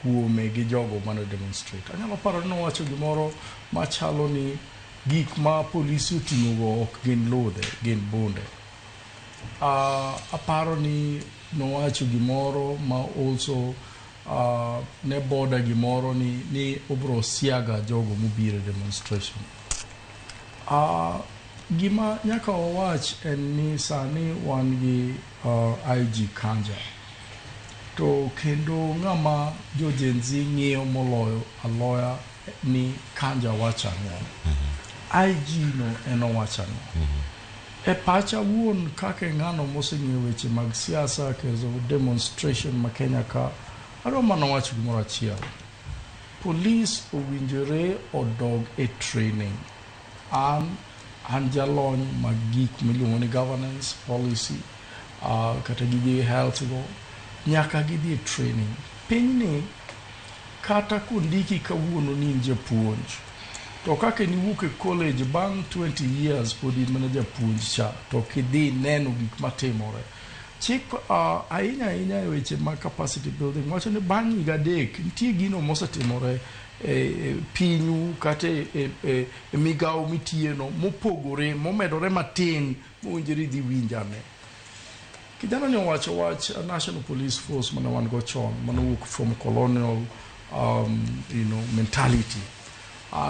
kuome gi jogo mano demonstrate. Anyalo paro ni nowacho gimoro machalo ni gik ma polisi oting'ogo ok gin ludhe, gin bunde. Aparo ni nowacho gimoro ma also ne boda gimoro ni obro siaga jogo mobiro demonstration. Gima nyaka wawach en ni sani wan gi IG Kanja. To kendo ng'ama jo Gen Z ng'iyo moloyo aloya ni Kanja wachano. IG no eno wachano. E pacha wuon kake ng'ano moseng'iyo weche mag siasa kezo demonstration ma Kenya ka adwa mana wacho gimoro achiel. Police owinjore odog e training. An jalony mag gik miluongo ni governance policy kata gige health go nyaka gidhi training. Pinyni kata kondiki kawuono ni japuonj to kaka niwuok e college bang' 20 years pod in mana japuonj cha to kidhi neno gik matimore chik ahinya e weche mag capacity building wacho ni bang' higa adek nitie gino mosetimore pinyu kata e migawo mitieno mopogore momedore matin mowinjore dhi winjane. Kijana ni owacho wach National Police Force mana wan go chon manowuok from colonial mentality.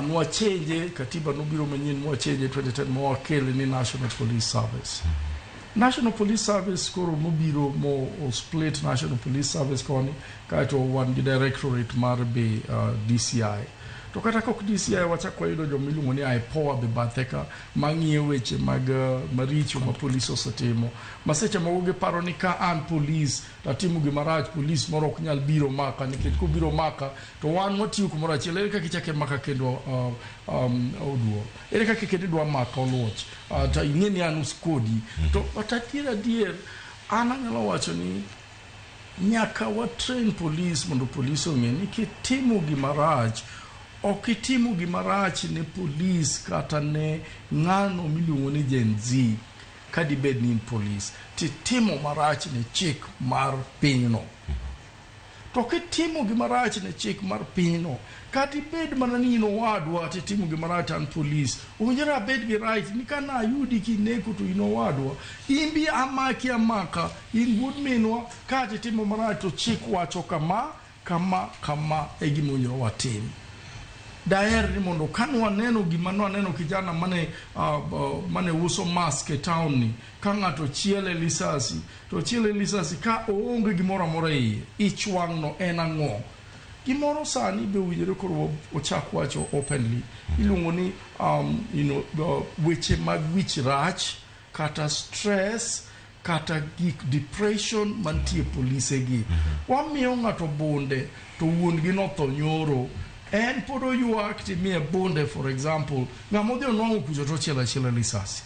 Nwa change katiba nobiro manyien nwa change 2010 mo akele ni National Police Service. National Police Service koro nobiro mo split National Police Service koni kaito wan gi directorate mar be DCI. to kata kok DCI wachako yudo jomiluongo ni IPOA be bathe ka mang'iyo weche mag maricho ma polis osetimo maseche moko giparo ni ka an polis tatimo gimarach polis moro ok nyal biro maka nikech kobiro maka to wan watiyo kumoro achiel ere kaka ichake maka kendo oduo ere kaka kendo idwa maka oluoch to ing'e ni an uskodi to adier an anyalo wacho ni nyaka watrain polis mondo polis ong'e ni kitimo gimarach ok itimo gimarach ne polis kata ne ng'ano miluongo ni Gen Z ka dibed ni polis titimo marach ne chik mar pinyno to kitimo gimarach ne chik mar pinyno kata ibed mana ni in owadwa titimo gimarach an polis owinjore abed gi right ni kana ayudi kineko to in owadwa imbi amaki amaka in wuod minwa kata itimo marach to chik wacho kama e gima owinjore watim. Daher ni mondo kanwa neno gima neno kijana mane uso mask e town ni ka ng'ato chiele lisasi to chiele lisasi ka oonge gimoro amora iye ich wang' no en ang'o gimoro sani be owinjore koro ochak wacho openly iluongo ni weche mag wich rach kata stress kata gik depression mantie polise gi wamiyo ng'ato bunde to wuon gi notho nyoro en podo yuak timie bunde for example ng'amodhi onwang'o kucho to chiela lisasi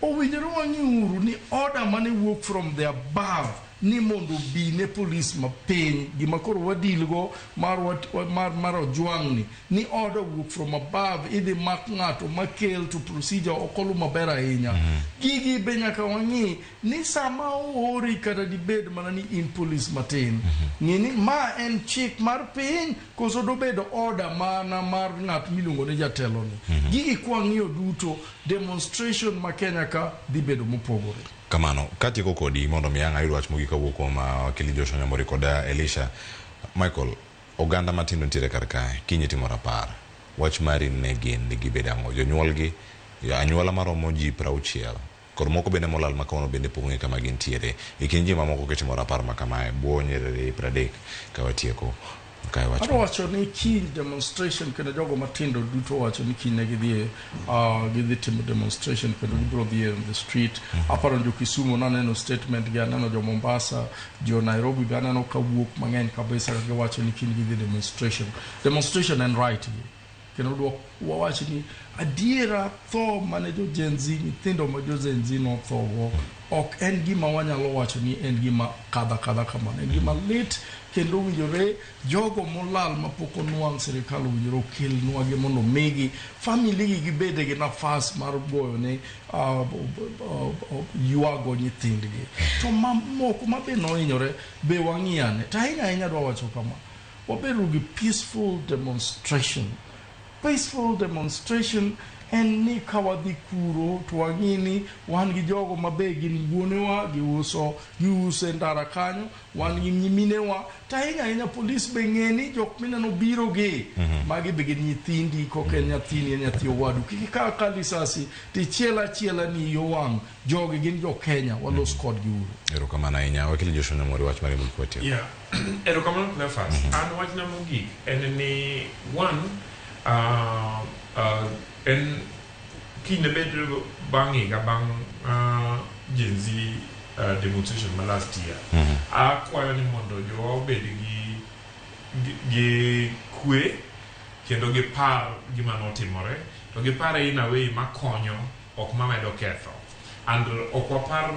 owinjore wang'iuru ni order mane wuok from the above ni mondo bi ne polis mapiny gima koro wadilgo mar ojwang' ni order wuok from above idhi mak ng'ato makel to procedure okolu maber ahinya gigi be nyaka wang'i ni sama oori kata dibed mana ni in polis matin ng'ini ma en chik mar piny koso dobedo order mana mar ng'at miluongo ni jatelo ni gigi kwang'iyo duto demonstration ma Kenya ka dhi bedo mopogore. Kamano, katieko kodi mondo mi ayud wach mogik kawuok kuom wakili Joshua Nyambori koda Elisha. Michael, oganda matindo nitiere kar kae, kiny itimo rapar. Wach mari ne gin gibedo ang'o? Jonyuolgi, anyuola maromo ji 60. Kod moko bende molal ma kawuono bende pong'e kama gintiere. E kind ji mamoko kitimo rapar ma kamae, buo nyiriri 30 ka watieko. Ado wacho ni kiny demonstration kendo jogo matindo duto wacho ni kiny ne gidhi timo demonstration kendo gibiro dhi in the street. Aparo jo Kisumu naneno statement gi, aneno jo Mombasa, jo Nairobi be aneno kawuok mang'eny kabisa giwacho ni kiny gidhi demonstration and right gi. Kendo wawacho ni adiera tho mane jo Gen Z nyithindo ma jo Gen Z no tho ok en gima wanyalo wacho ni en gima kadha kamano, en gima lit kendo winjore jogo molal mapok onwang' sirikal winjore okelnwa gi mondo migi family gi gibede gi nafas mar goyo ne yuago nyithindgi to moko mabe nohinyore be wang'iyane to ahinya dwa wacho kama wabedo gi peaceful demonstration en ni kawadhi kuro to wang'ini wan gi jogo mabe gin wuonewa giuso ndara kanyo wan gi nyiminewa to ahinya polis be ng'eni jok mineno biro gi magi be gin nyithindi koken nyathini en nyathi owadu kika ka lisasi ti chiela ni yowang' jogi gin jo Kenya walos kodgi uru. Erokamano ahinya wakili Joshua Nyambori wach mari mokwetie. Yeah. Erokamano Cleophas. An wach na mogik en ni one en kine bedo bangi ga bang Gen Z demonstration ma last year akwayo ni mondo jo bed gi kwe kendo gi par gima notimore to gi par in a way makonyo ok mamedo ketho and ok wapar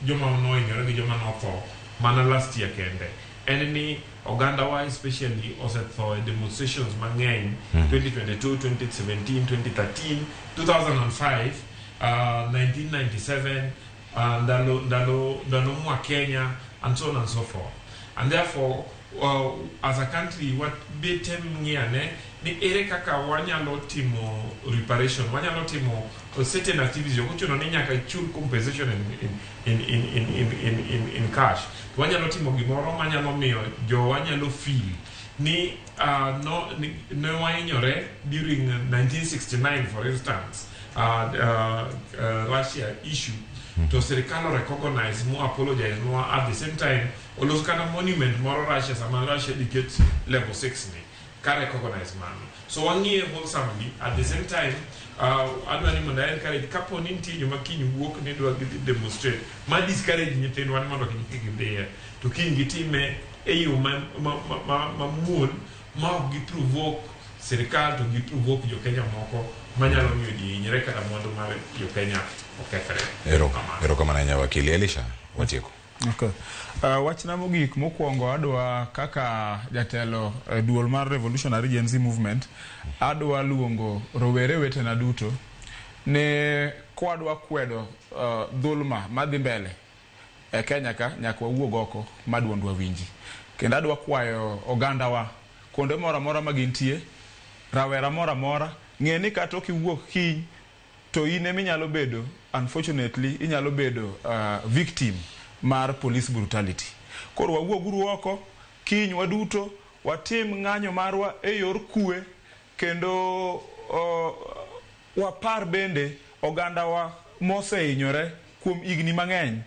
joma nohinyore gi joma notho mana last year kende en ni Oganda wa especially osetho demonstrations mang'eny 2022, 2017, 2013, 2005, 1997, ndalo mwa Kenya and so on and so forth. And therefore, as a country, what betem ngiane ni ere kaka wanyalo timo reparation, wanyalo timo certain activities yokuchuno ni nyaka chul compensation in cash. Wanyalo timo gimoro manyalo miyo jo wanyalo feel ni no wahinyore during 1969 for instance Russia issue to serikal recognize mo apologize mo at the same time olos kana monument moro Russia sama Russia dikets level 6 ni ka recognize mano. So wang'iye wholesomely at the same time adwa ni mondo encourage kapo ni nitie joma kiny wuok ni dwa demonstrate ma discourage nyithindwa ni mondo kiny gidhiye to kiny gitime e yo mamuol ma ok giprovoke sirikal to giprovoke jokenya moko manyalo miyo ji hinyre kata mwandu mar jokenya okethre. Erokamano ahinya wakili Elisha, watieko. Okay. Wachna mogik mokwongo adwa kaka jatelo duol mar Revolutionary Gen Z Movement adwa luongo rowere wetena duto ne kwadwa kwedo dhulma madhi mbele e Kenya ka nyaka wawuog oko madwondwa winji. Kendo adwa kwayo ogandawa kuonde mora mora magintie, rawera mora mora ng'e ni kata kiwuok kiny to in eminyalo bedo, unfortunately inyalo bedo victim mar police brutality. Koro wawuoguru oko kiny waduto watim ng'anyo marwa e yor kwe kendo wapar bende ogandawa mosehinyore kuom igni mang'eny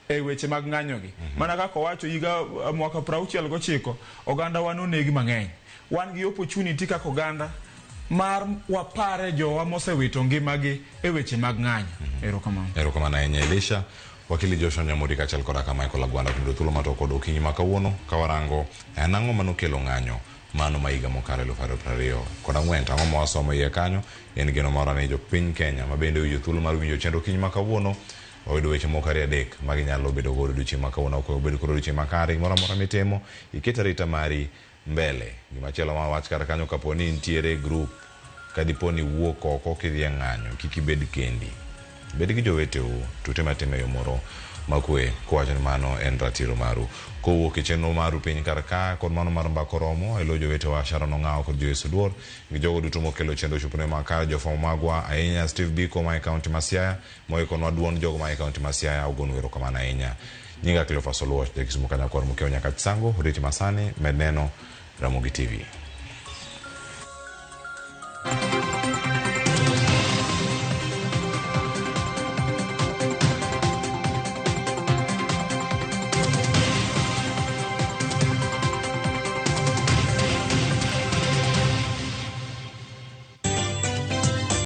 e weche mag ng'anyogi. Mana kaka wacho higa mwaka 69 ogandawa nonegi mang'eny. Wan gi opportunity kaka oganda mar wapare jowa mosewito ngimagi e weche mag ng'anyo. Erokamano ahinya Elisha. Wakili Joshua Nyamuri kachal koda ka Michael Agwanda kundo thuolo matoko kod okinyi ma kawuono kawarango en ang'o manokelo ng'anyo mano ma higa mokalo 2024 ang'o ma wasomo iye kanyo en geno moro ne jopiny Kenya ma bende oyudo thuolo mar winjo chendo okinyi ma kawuono oyudo weche moko 3 ma ginyalo bedo godo odiochieng' ma kawuono ok obedo kod odiochieng' makare gimoro amora mitimo iket arita mari mbele. Gimachielo ma wach kar kanyo kapo ni nitiere group kadiponi wuok oko kidhi ng'anyo kik ibed kendi, bed gi joweteu to time yo moro makwe kowacho ni mano en ratiro maru kowuok e chenro maru piny kar ka kod mano mar mbako romo elo jowetewa Sharon Ong'aw kod Joyce Oduor gi jogo duto mokelo chendo chupne makar jofwambo magwa ahinya Steve Biko ma e kaunti ma Siaya moikonwa duond jogo ma e kaunti ma Siaya ogonu erokamano ahinya. Nyinga Cleophas Oluoch Dekisumu Kanyakwar Mukeo nyaka Chisango Riti Masani med neno Ramogi TV.